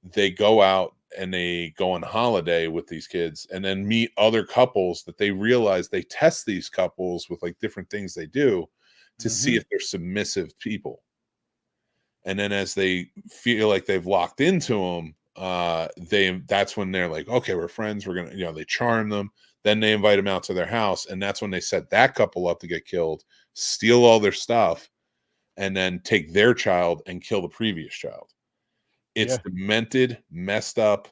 they go out and they go on holiday with these kids and then meet other couples that they realize they test these couples with like different things they do to see if they're submissive people. And then as they feel like they've locked into them, that's when they're like, okay, we're friends. We're going to, they charm them. Then they invite them out to their house. And that's when they set that couple up to get killed, steal all their stuff, and then take their child and kill the previous child. It's demented, messed up.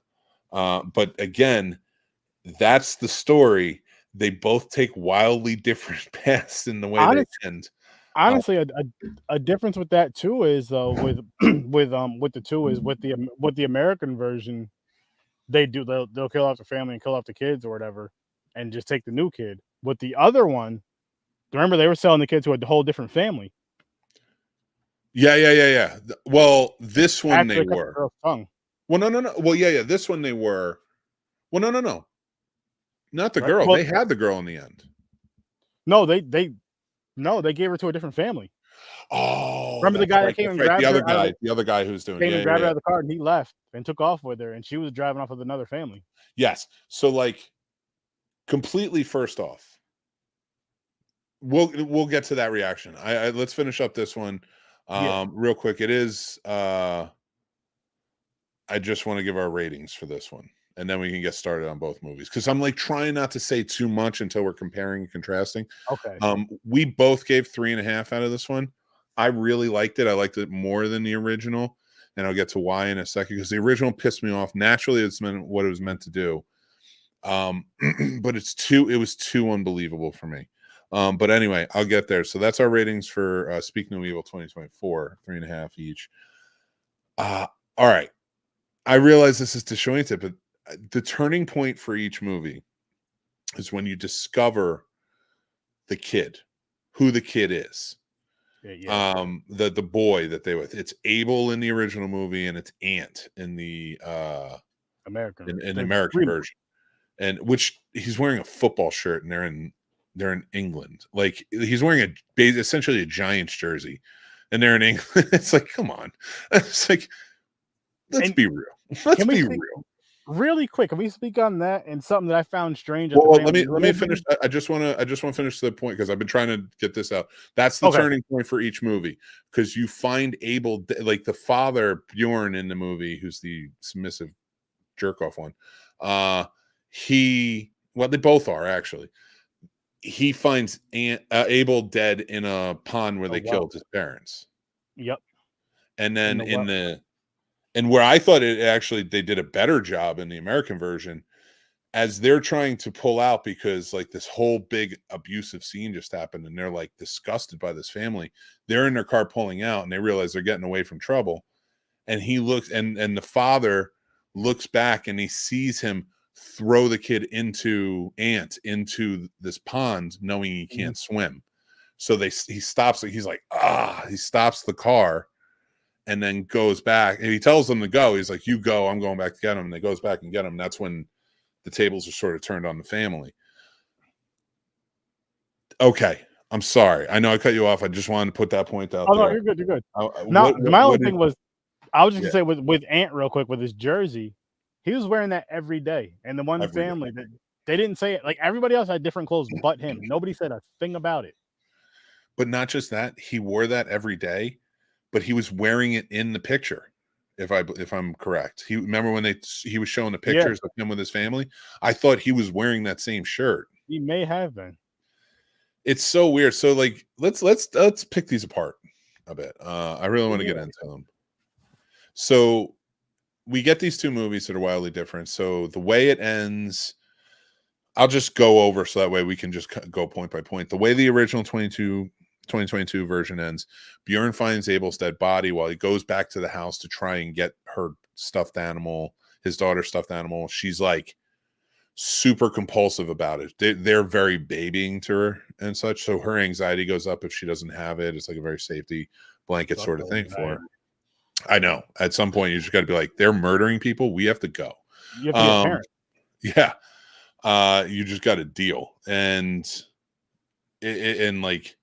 But again, that's the story. They both take wildly different paths in the way they end. Honestly, a difference with that too is though with the two is with the American version, they'll kill off the family and kill off the kids or whatever, and just take the new kid. With the other one, remember they were selling the kid to a whole different family. Yeah. Well, this one Actually, they were. Well, no. Well, yeah. This one they were. Well, no. Not the girl. Well, they had the girl in the end. No, they gave her to a different family. Oh, remember the guy that came and grabbed her? The other guy who's doing came and grabbed her out of the car, and he left and took off with her, and she was driving off with another family. Yes. So, like, completely. First off, we'll get to that reaction. Let's finish up this one real quick. It is. I just want to give our ratings for this one, and then we can get started on both movies, because I'm like trying not to say too much until we're comparing and contrasting. Okay. We both gave 3.5 out of this one. I really liked it. I liked it more than the original, and I'll get to why in a second, because the original pissed me off. Naturally, it's what it was meant to do, but it was too unbelievable for me. But anyway, I'll get there. So that's our ratings for Speak No Evil 2024, 3.5 each. All right. I realize this is disjointed, but the turning point for each movie is when you discover the kid, who the kid is. The boy that they with. It's Abel in the original movie, and it's Ant in the American in the American version. And which he's wearing a football shirt, and they're in England. Like he's wearing essentially a Giants jersey, and they're in England. It's like, come on. It's like, let's be real. Let's be real. Really quick, can we speak on that and something that I found strange? Well, let me finish. I just want to finish the point because I've been trying to get this out. That's the turning point for each movie, because you find Abel, like the father Bjorn in the movie, who's the submissive jerk off one. They both are actually. He finds Abel dead in a pond where they killed his parents. Yep. And then and where I thought they did a better job in the American version, as they're trying to pull out because like this whole big abusive scene just happened and they're like disgusted by this family. They're in their car pulling out and they realize they're getting away from trouble. And he looks and the father looks back and he sees him throw the kid into this pond, knowing he can't swim. So he stops. He's like, he stops the car and then goes back. And he tells them to go. He's like, you go, I'm going back to get him. And they goes back and get him. And that's when the tables are sort of turned on the family. Okay. I'm sorry. I know I cut you off. I just wanted to put that point out there. No, you're good. You're good. My only thing was, I was just going to say with Ant real quick, with his jersey, he was wearing that every day. And the one family, they didn't say it. Like everybody else had different clothes but him. Nobody said a thing about it. But not just that, he wore that every day, but he was wearing it in the picture. If I'm correct, remember when he was showing the pictures of him with his family. I thought he was wearing that same shirt. He may have been. It's so weird. So like, let's pick these apart a bit. I really want to get into them. So we get these two movies that are wildly different. So the way it ends, I'll just go over so that way we can just go point by point. The way the original 2022 version ends, Bjorn finds Abel's dead body while he goes back to the house to try and get her stuffed animal, his daughter's stuffed animal. She's like super compulsive about it. They're very babying to her and such. So her anxiety goes up if she doesn't have it. It's like a very safety blanket sort of thing for her. I know. At some point, you just got to be like, they're murdering people. We have to go. You have to be a parent. Yeah. You just got to deal. And like,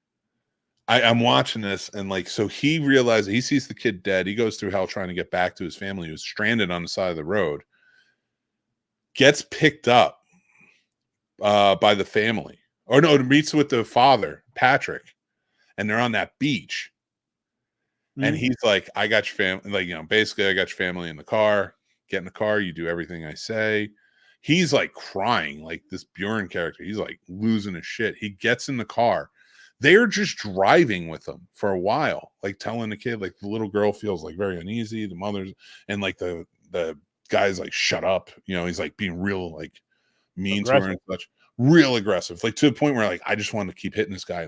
I'm watching this and like, so he realizes he sees the kid dead. He goes through hell trying to get back to his family who's stranded on the side of the road, gets picked up by the family, or no, meets with the father, Patrick, and they're on that beach. And he's like, I got your family, like, you know, basically I got your family in the car. Get in the car, you do everything I say. He's like crying, like this Bjorn character. He's like losing his shit. He gets in the car. They're just driving with him for a while, like telling the kid, like the little girl feels like very uneasy. The mother's and like the guy's like, shut up. You know, he's like being real, like mean to her and such, real aggressive, like to the point where like, I just want to keep hitting this guy.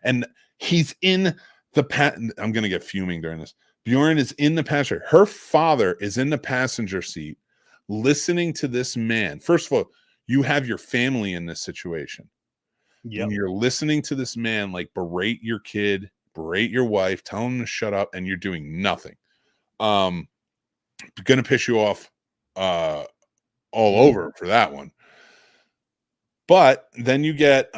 And he's in the I'm going to get fuming during this. Bjorn is in the passenger. Her father is in the passenger seat listening to this man. First of all, you have your family in this situation. Yep. And you're listening to this man like berate your kid, berate your wife, tell him to shut up, and you're doing nothing. Gonna piss you off all over for that one. But then you get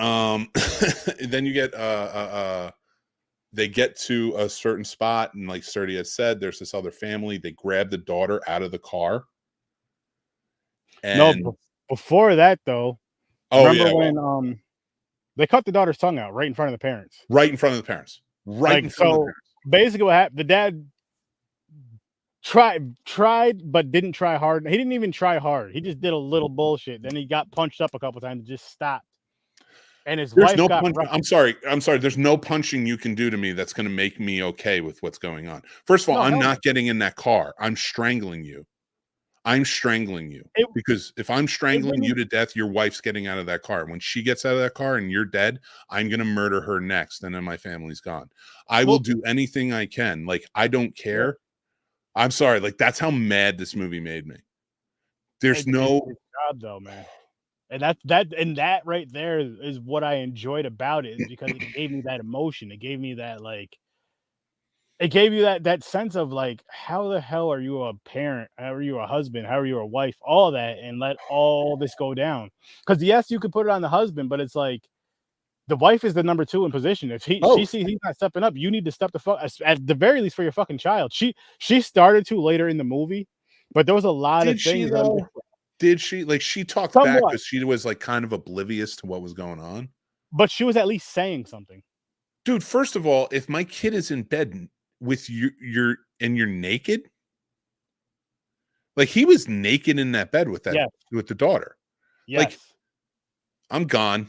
they get to a certain spot, and like Sturdy has said, there's this other family. They grab the daughter out of the car. And no, before that though, remember when they cut the daughter's tongue out right in front of the parents. Right in front of the parents. Right in front of the parents. Basically what happened, the dad tried but didn't try hard. He didn't even try hard. He just did a little bullshit. Then he got punched up a couple times and just stopped. And his wife got I'm sorry. There's no punching you can do to me that's going to make me okay with what's going on. First of all, I'm not getting in that car. I'm strangling you. I'm strangling you. Because if I'm strangling you to death, your wife's getting out of that car. When she gets out of that car and you're dead, I'm going to murder her next, and then my family's gone. I will do anything I can. Like, I don't care. Yeah. I'm sorry. Like, that's how mad this movie made me. There's no job though, man. And that right there is what I enjoyed about it, is because it gave me that emotion. It gave me that, like, it gave you that sense of, like, how the hell are you a parent? How are you a husband? How are you a wife? All that, and let all this go down. Because yes, you could put it on the husband, but it's like the wife is the number 2 in position. If she sees he's not stepping up, you need to step the fuck, at the very least, for your fucking child. She started to later in the movie, but there was a lot of things. Did she? Like, she talked back because she was like kind of oblivious to what was going on. But she was at least saying something. Dude, first of all, if my kid is in bed with you're naked, like, he was naked in that bed with with the daughter. Yes. Like, I'm gone.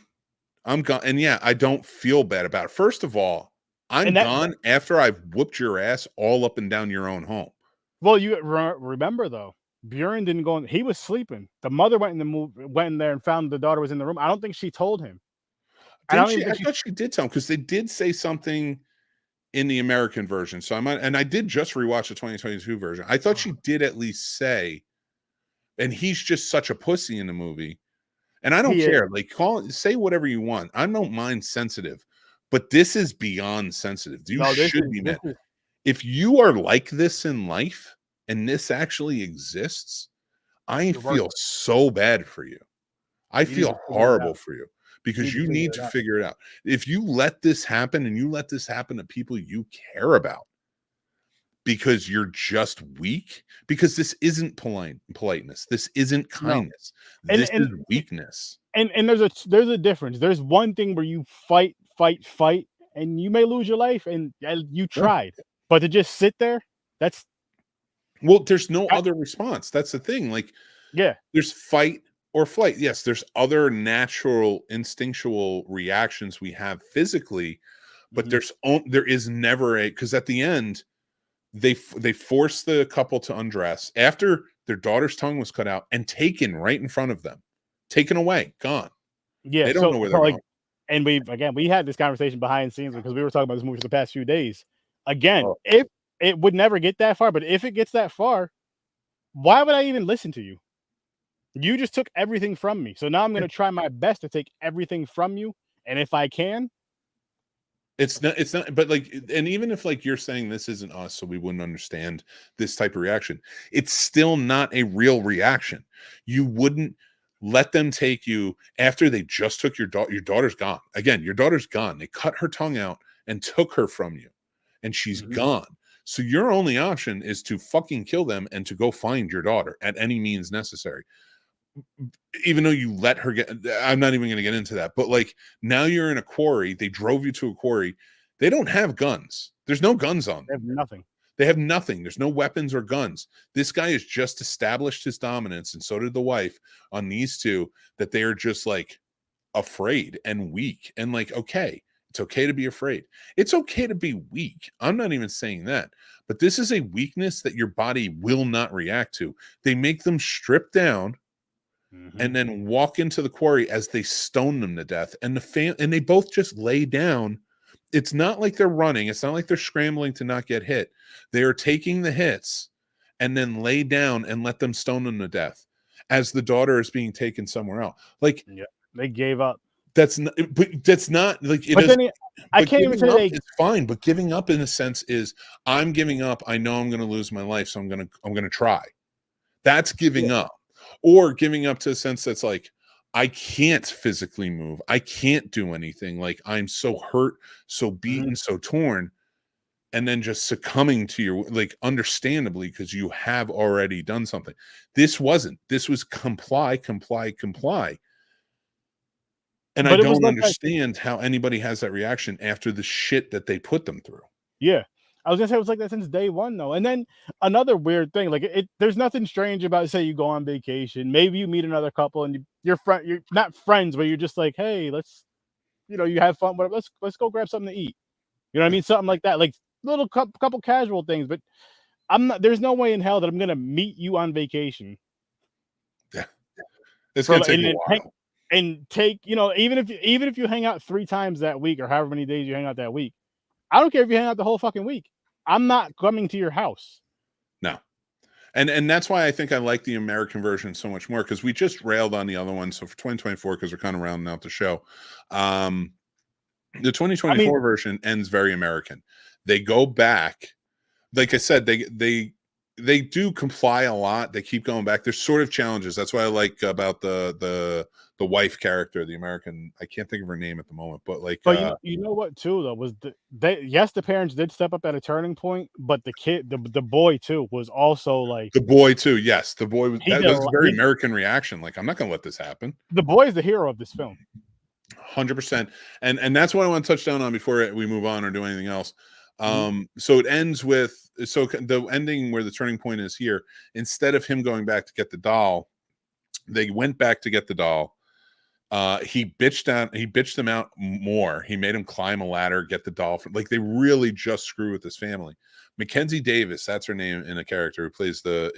And yeah, I don't feel bad about it. First of all, I'm gone after I've whooped your ass all up and down your own home. Well, you remember though, Bjorn didn't go in. He was sleeping. The mother went in there and found the daughter was in the room. I don't think she told him. I thought she did tell him, because they did say something in the American version. So I did just rewatch the 2022 version. I thought she did at least say, and he's just such a pussy in the movie. And I don't care. Like, say whatever you want. I don't mind sensitive, but this is beyond sensitive. You should be mad. If you are like this in life, and this actually exists, I feel so bad for you. I feel horrible for you, because you need to figure it out. If you let this happen, and you let this happen to people you care about, because you're just weak, because this isn't politeness. This isn't kindness. No. This is weakness. And there's a difference. There's one thing where you fight, and you may lose your life, and you tried. Yeah. But to just sit there, there's no other response. That's the thing. Like, yeah, there's fight or flight. Yes, there's other natural, instinctual reactions we have physically, but there is never because at the end, they force the couple to undress after their daughter's tongue was cut out and taken right in front of them, taken away, gone. Yeah, they don't know where they're going. And we had this conversation behind the scenes, because we were talking about this movie for the past few days. Again, if it would never get that far, but if it gets that far, why would I even listen to you? You just took everything from me. So now I'm going to try my best to take everything from you. And if I can, it's not, but like, and even if, like, you're saying this isn't us, so we wouldn't understand this type of reaction, it's still not a real reaction. You wouldn't let them take you after they just took your daughter. Your daughter's gone. Again, your daughter's gone. They cut her tongue out and took her from you, and she's gone. So your only option is to fucking kill them and to go find your daughter at any means necessary. Even though you let her I'm not even going to get into that, but like, now you're in a quarry. They drove you to a quarry. They don't have guns. There's no guns on them. They have nothing. They have nothing. There's no weapons or guns. This guy has just established his dominance, and so did the wife, on these two, that they are just like afraid and weak. And like, okay, it's okay to be afraid. It's okay to be weak. I'm not even saying that. But this is a weakness that your body will not react to. They make them strip down and then walk into the quarry as they stone them to death. And and they both just lay down. It's not like they're running. It's not like they're scrambling to not get hit. They are taking the hits and then lay down and let them stone them to death as the daughter is being taken somewhere else. Like, they gave up. That's not like it but is. Then I can't even say it's fine, but giving up in a sense is, I'm giving up. I know I'm going to lose my life, so I'm going to try. That's giving up, or giving up to a sense that's like, I can't physically move. I can't do anything. Like, I'm so hurt, so beaten, so torn, and then just succumbing to your, like, understandably, because you have already done something. This wasn't. This was comply. And I don't understand how anybody has that reaction after the shit that they put them through. Yeah. I was gonna say it was like that since day one, though. And then another weird thing, like, there's nothing strange about, say, you go on vacation, maybe you meet another couple, and you're not friends, but you're just like, hey, let's, you have fun, whatever. Let's go grab something to eat. You know what I mean? Something like that, like little couple casual things. But I'm not. There's no way in hell that I'm gonna meet you on vacation. Yeah, it's gonna take a while. And take, even if you hang out 3 times that week or however many days you hang out that week, I don't care if you hang out the whole fucking week. I'm not coming to your house. No. And that's why I think I like the American version so much more, because we just railed on the other one. So for 2024, because we're kind of rounding out the show, the 2024 version ends very American. They go back, like I said, they do comply a lot. They keep going back. There's sort of challenges. That's what I like about the wife character, the American. I can't think of her name at the moment, but like, but you know what too though was the parents did step up at a turning point, but the kid, the boy too, was also like the boy too. Yes, the boy was. That was a very American reaction. Like, I'm not gonna let this happen. The boy is the hero of this film. 100%. And that's what I want to touch down on before we move on or do anything else. So it ends with, so the ending where the turning point is here, instead of him going back to get the doll, they went back to get the doll. He bitched them out more. He made him climb a ladder, get the doll. Like, they really just screw with this family. Mackenzie Davis, that's her name in a character who plays the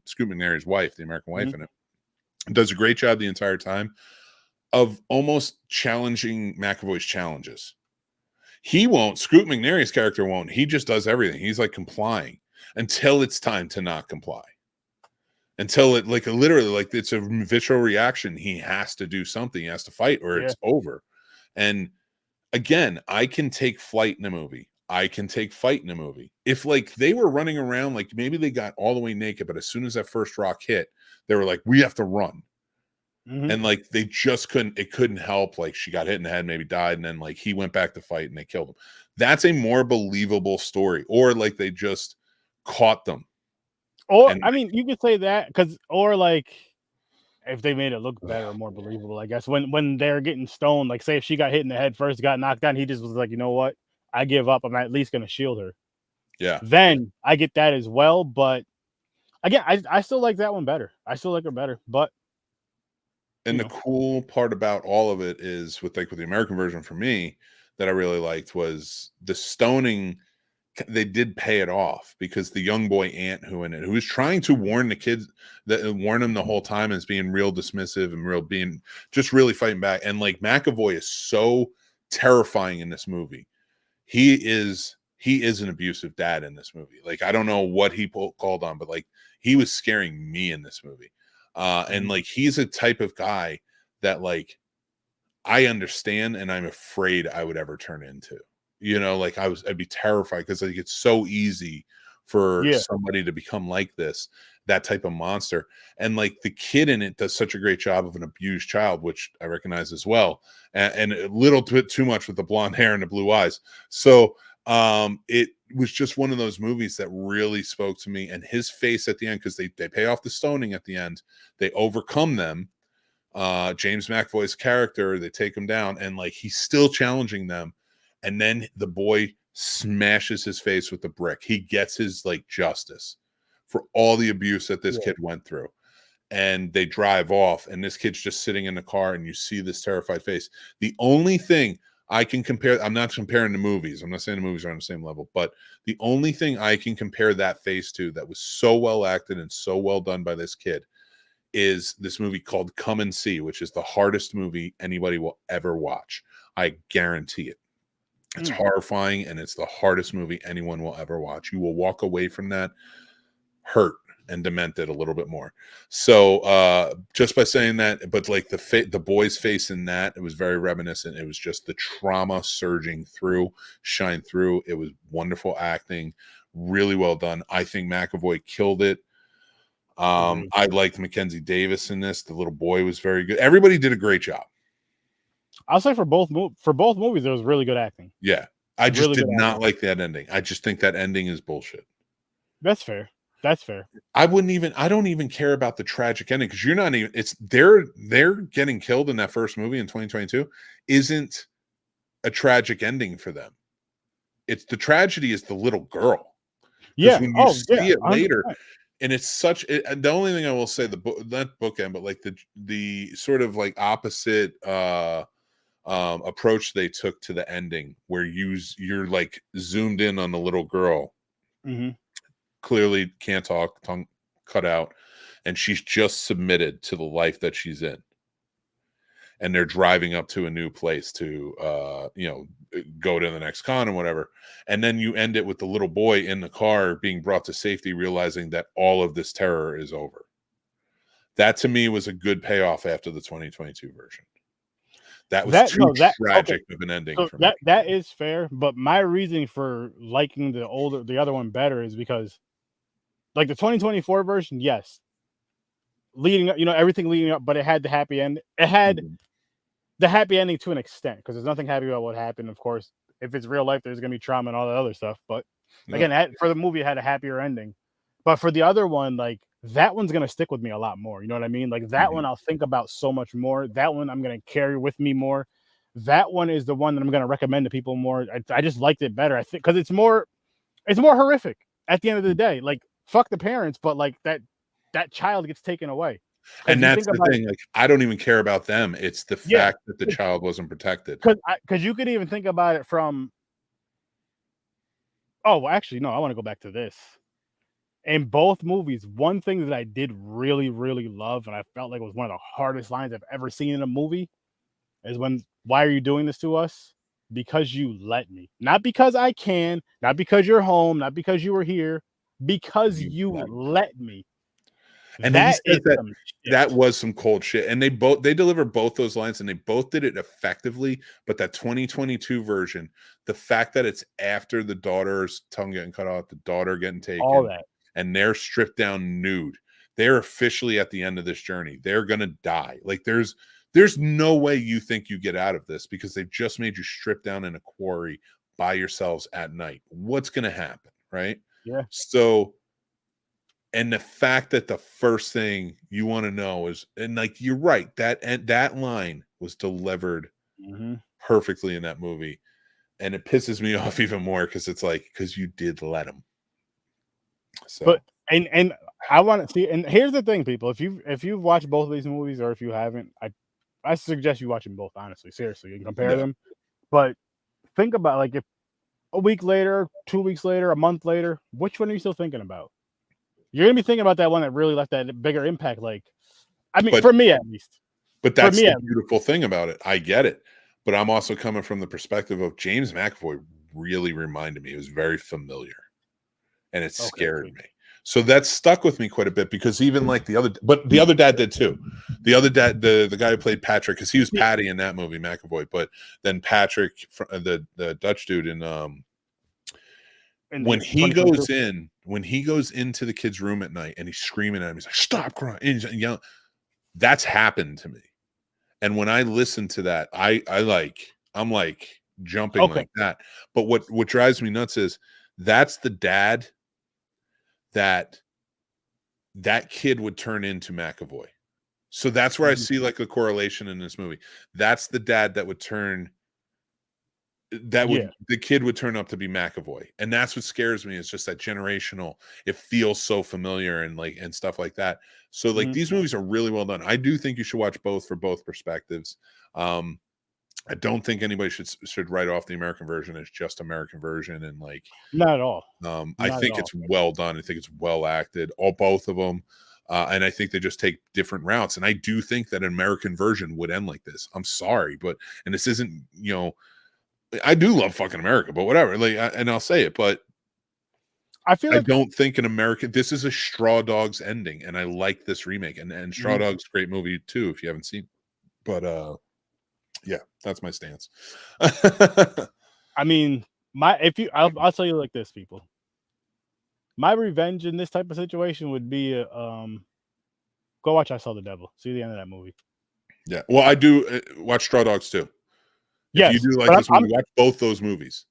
Scoot McNairy's wife, the American wife in it, does a great job the entire time of almost challenging McAvoy's challenges. He won't. Scoot McNairy's character won't. He just does everything. He's like complying until it's time to not comply. Until it, like, literally, like, it's a visceral reaction. He has to do something. He has to fight or it's over. And again, I can take flight in a movie. I can take fight in a movie. If, like, they were running around, like, maybe they got all the way naked, but as soon as that first rock hit, they were like, we have to run. And like, they just couldn't help. Like, she got hit in the head, maybe died, and then like he went back to fight and they killed him. That's a more believable story. Or like they just caught them. Or I mean, you could say that or like if they made it look better or more believable, I guess when they're getting stoned, like say if she got hit in the head first, got knocked down, he just was like, you know what? I give up. I'm at least gonna shield her. Yeah. Then I get that as well. But again, I still like that one better. I still like her better, but and the cool part about all of it is with the American version for me that I really liked was the stoning. They did pay it off because the young boy aunt who was trying to warn the kids, warn them the whole time, as being real dismissive and being just really fighting back. And like, McAvoy is so terrifying in this movie. He is an abusive dad in this movie. Like, I don't know what he called on, but like, he was scaring me in this movie. And like, he's a type of guy that like I understand and I'm afraid I would ever turn into, like I'd be terrified because like it's so easy for somebody to become like this, that type of monster. And like, the kid in it does such a great job of an abused child, which I recognize as well. And a little bit too much with the blonde hair and the blue eyes. So it was just one of those movies that really spoke to me. And his face at the end, because they pay off the stoning at the end, they overcome them. James McAvoy's character, they take him down, and like, he's still challenging them. And then the boy smashes his face with the brick. He gets his like justice for all the abuse that this kid went through. And they drive off, and this kid's just sitting in the car, and you see this terrified face. The only thing I can compare, I'm not comparing the movies. I'm not saying the movies are on the same level, but the only thing I can compare that face to that was so well acted and so well done by this kid is this movie called Come and See, which is the hardest movie anybody will ever watch. I guarantee it. It's horrifying, and it's the hardest movie anyone will ever watch. You will walk away from that hurt and demented a little bit more. So just by saying that, but like the boy's face in that, it was very reminiscent. It was just the trauma surging through, shine through. It was wonderful acting, really well done. I think McAvoy killed it. I liked Mackenzie Davis in this. The little boy was very good. Everybody did a great job. I'll say for both movies, there was really good acting. Yeah, I just did not like that ending. I just think that ending is bullshit. That's fair. That's fair. I don't even care about the tragic ending, because you're not even, they're getting killed in that first movie in 2022 isn't a tragic ending for them. It's the tragedy is the little girl. Yeah. When you see it 100%. later, and it's such, the only thing I will say, not bookend, but like the sort of like opposite approach they took to the ending, where you're like zoomed in on the little girl. clearly can't talk, tongue cut out, and she's just submitted to the life that she's in. And they're driving up to a new place to, go to the next con and whatever. And then you end it with the little boy in the car being brought to safety, realizing that all of this terror is over. That to me was a good payoff after the 2022 version. That was tragic of an ending. So that is fair, but my reasoning for liking the other one better is because, like, the 2024 version, yes, leading up, everything leading up, but it had the happy end. It had the happy ending to an extent, because there's nothing happy about what happened. Of course, if it's real life, there's gonna be trauma and all that other stuff. But again, for the movie, it had a happier ending. But for the other one, like, that one's gonna stick with me a lot more. You know what I mean? Like, that one I'll think about so much more. That one I'm gonna carry with me more. That one is the one that I'm gonna recommend to people more. I just liked it better. I think because it's more horrific at the end of the day. Like, fuck the parents, but like that child gets taken away. And that's the thing. Like, I don't even care about them. It's the fact that the child wasn't protected. Because you could even think about it from. Oh, well, actually, no. I want to go back to this. In both movies, one thing that I did really, really love, and I felt like it was one of the hardest lines I've ever seen in a movie, is when, "Why are you doing this to us? Because you let me. Not because I can, not because you're home, not because you were here, because you let me." And that he said that was some cold shit. And they delivered both those lines, and they both did it effectively. But that 2022 version, the fact that it's after the daughter's tongue getting cut off, the daughter getting taken, all that, and they're stripped down nude, they're officially at the end of this journey. They're gonna die. Like, there's no way you think you get out of this, because they've just made you strip down in a quarry by yourselves at night. What's gonna happen, right? Yeah. So, and the fact that the first thing you want to know is, and like, you're right, that line was delivered perfectly in that movie. And it pisses me off even more, because it's like, because you did let him. So, but and I want to see, and here's the thing, people, if you've watched both of these movies, or if you haven't, I suggest you watch them both, honestly, seriously, you can compare them. But think about, like, if a week later, 2 weeks later, a month later, which one are you still thinking about? You're gonna be thinking about that one that really left that bigger impact. Like, I mean, for me at least. But that's the beautiful thing about it. I get it, but I'm also coming from the perspective of James McAvoy. Really reminded me; it was very familiar, and it scared me. So that stuck with me quite a bit, because even like the other dad did too. The other dad, the guy who played Patrick, because he was Patty in that movie, McAvoy. But then Patrick, the Dutch dude in when he goes into the kid's room at night and he's screaming at him, he's like, "Stop crying!" And yelling. That's happened to me. And when I listen to that, I'm like jumping like that. But what drives me nuts is that's the dad that kid would turn into McAvoy. So that's where I see like a correlation in this movie. That's the dad that would turn. The kid would turn up to be McAvoy, and that's what scares me. It's just that generational. It feels so familiar and stuff like that. So like these movies are really well done. I do think you should watch both for both perspectives. I don't think anybody should write off the American version as just American version, and like, not at all. I think it's well done. I think it's well acted. Both of them. And I think they just take different routes. And I do think that an American version would end like this. I'm sorry, and this isn't, I do love fucking America, but whatever. Like, and I'll say it, but I don't think an American. This is a Straw Dogs ending, and I like this remake. And Straw Dogs, great movie too, if you haven't seen. But yeah, that's my stance. I mean, I'll tell you like this, people. My revenge in this type of situation would be go watch I Saw the Devil. See the end of that movie. Yeah, well, I do watch Straw Dogs too. If you do like this movie, watch both those movies.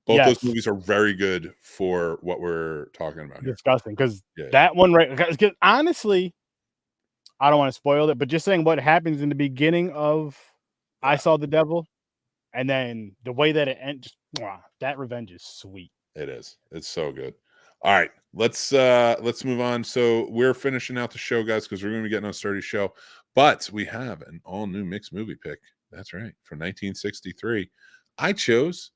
Both those movies are very good for what we're talking about here. Disgusting, because that one, right? Because honestly, I don't want to spoil it, but just saying what happens in the beginning of I Saw the Devil, and then the way that it ends, that revenge is sweet. It is. It's so good. All right, let's move on. So we're finishing out the show, guys, because we're going to be getting a sturdy show. But we have an all-new mixed movie pick. That's right, from 1963. I chose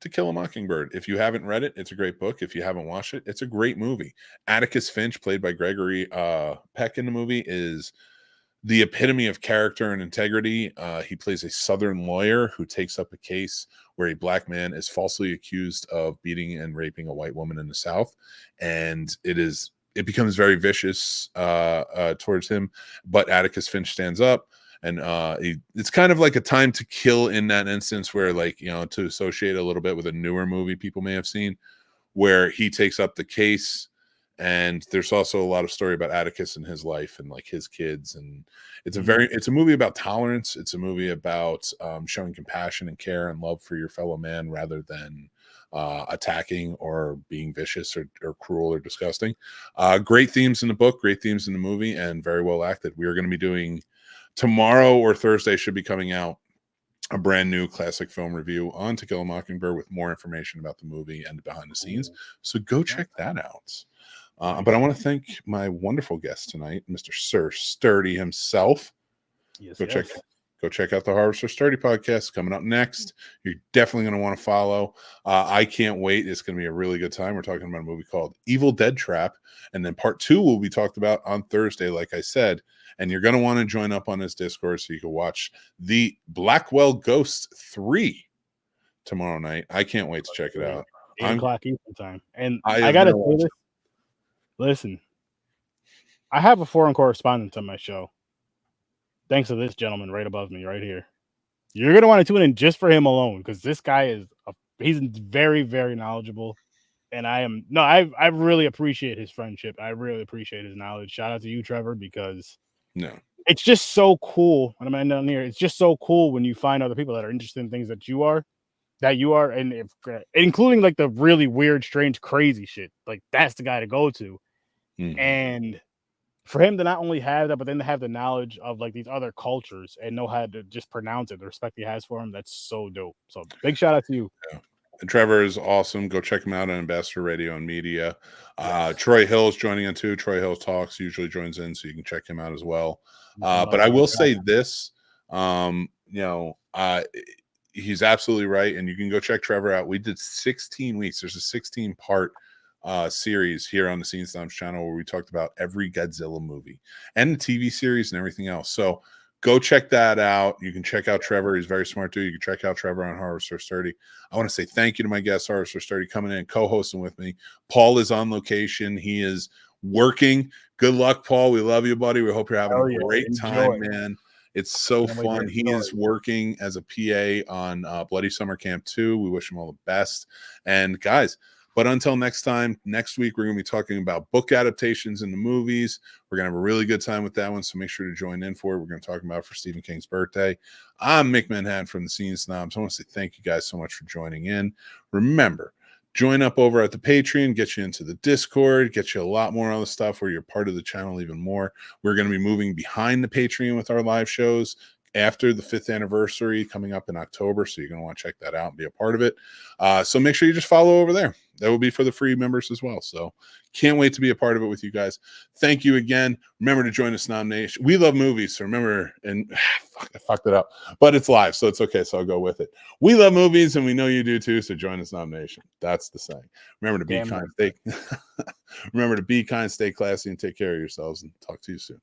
To Kill a Mockingbird. If you haven't read it, it's a great book. If you haven't watched it, it's a great movie. Atticus Finch, played by Gregory Peck in the movie, is the epitome of character and integrity. He plays a Southern lawyer who takes up a case where a black man is falsely accused of beating and raping a white woman in the South. And it becomes very vicious towards him. But Atticus Finch stands up. And it's kind of like a Time to Kill in that instance where, like, you know, to associate a little bit with a newer movie people may have seen, where he takes up the case. And there's also a lot of story about Atticus and his life and like his kids. And it's a movie about tolerance. It's a movie about showing compassion and care and love for your fellow man rather than attacking or being vicious or cruel or disgusting. Great themes in the book, great themes in the movie, and very well acted. We are going to be doing tomorrow or Thursday should be coming out a brand new classic film review on To Kill a Mockingbird with more information about the movie and behind the scenes. So go check that out. But I want to thank my wonderful guest tonight, Mr. Sir Sturdy himself. Yes, Go check out the Harvester Sturdy podcast coming up next. You're definitely going to want to follow. I can't wait. It's going to be a really good time. We're talking about a movie called Evil Dead Trap. And then part 2 will be talked about on Thursday, like I said. And you're going to want to join up on his Discord so you can watch the Blackwell Ghost 3 tomorrow night. I can't wait to check it out. 8 o'clock Eastern time. And I got to say this. Listen, I have a foreign correspondent on my show. Thanks to this gentleman right above me, right here. You're going to want to tune in just for him alone, because this guy he's very, very knowledgeable. And I really appreciate his friendship. I really appreciate his knowledge. Shout out to you, Trevor, because it's just so cool. When I'm down here, it's just so cool when you find other people that are interested in things that you are, and including like the really weird, strange, crazy shit. Like that's the guy to go to. And for him to not only have that, but then to have the knowledge of like these other cultures and know how to just pronounce it, the respect he has for him, that's so dope. So big shout out to you. Yeah. And Trevor is awesome. Go check him out on Ambassador Radio and Media. Troy Hill's joining in too. Troy Hill Talks usually joins in, so you can check him out as well. But I will say this, he's absolutely right. And you can go check Trevor out. We did 16 weeks. There's a 16-part series here on the Scene Snobs channel where we talked about every Godzilla movie and the TV series and everything else. So go check that out. You can check out Trevor. He's very smart too. You can check out Trevor on Harvester Sturdy. I want to say thank you to my guest, Harvester Sturdy, coming in and co-hosting with me. Paul is on location. He is working. Good luck, Paul. We love you, buddy. We hope you're having a great time, man. It's so fun. He is working as a PA on Bloody Summer Camp 2. We wish him all the best. And guys, but until next time, next week, we're going to be talking about book adaptations in the movies. We're going to have a really good time with that one, so make sure to join in for it. We're going to talk about it for Stephen King's birthday. I'm Mick Manhattan from the Scene Snobs. I want to say thank you guys so much for joining in. Remember, join up over at the Patreon, get you into the Discord, get you a lot more other stuff where you're part of the channel even more. We're going to be moving behind the Patreon with our live shows after the 5th anniversary coming up in October. So you're going to want to check that out and be a part of it. So make sure you just follow over there. That will be for the free members as well. So can't wait to be a part of it with you guys. Thank you again. Remember to join us, Snob Nation. We love movies. So remember, and I fucked it up, but it's live, so it's okay. So I'll go with it. We love movies, and we know you do too. So join us, Snob Nation. That's the saying. Remember to be kind, remember to be kind, stay classy, and take care of yourselves. And talk to you soon.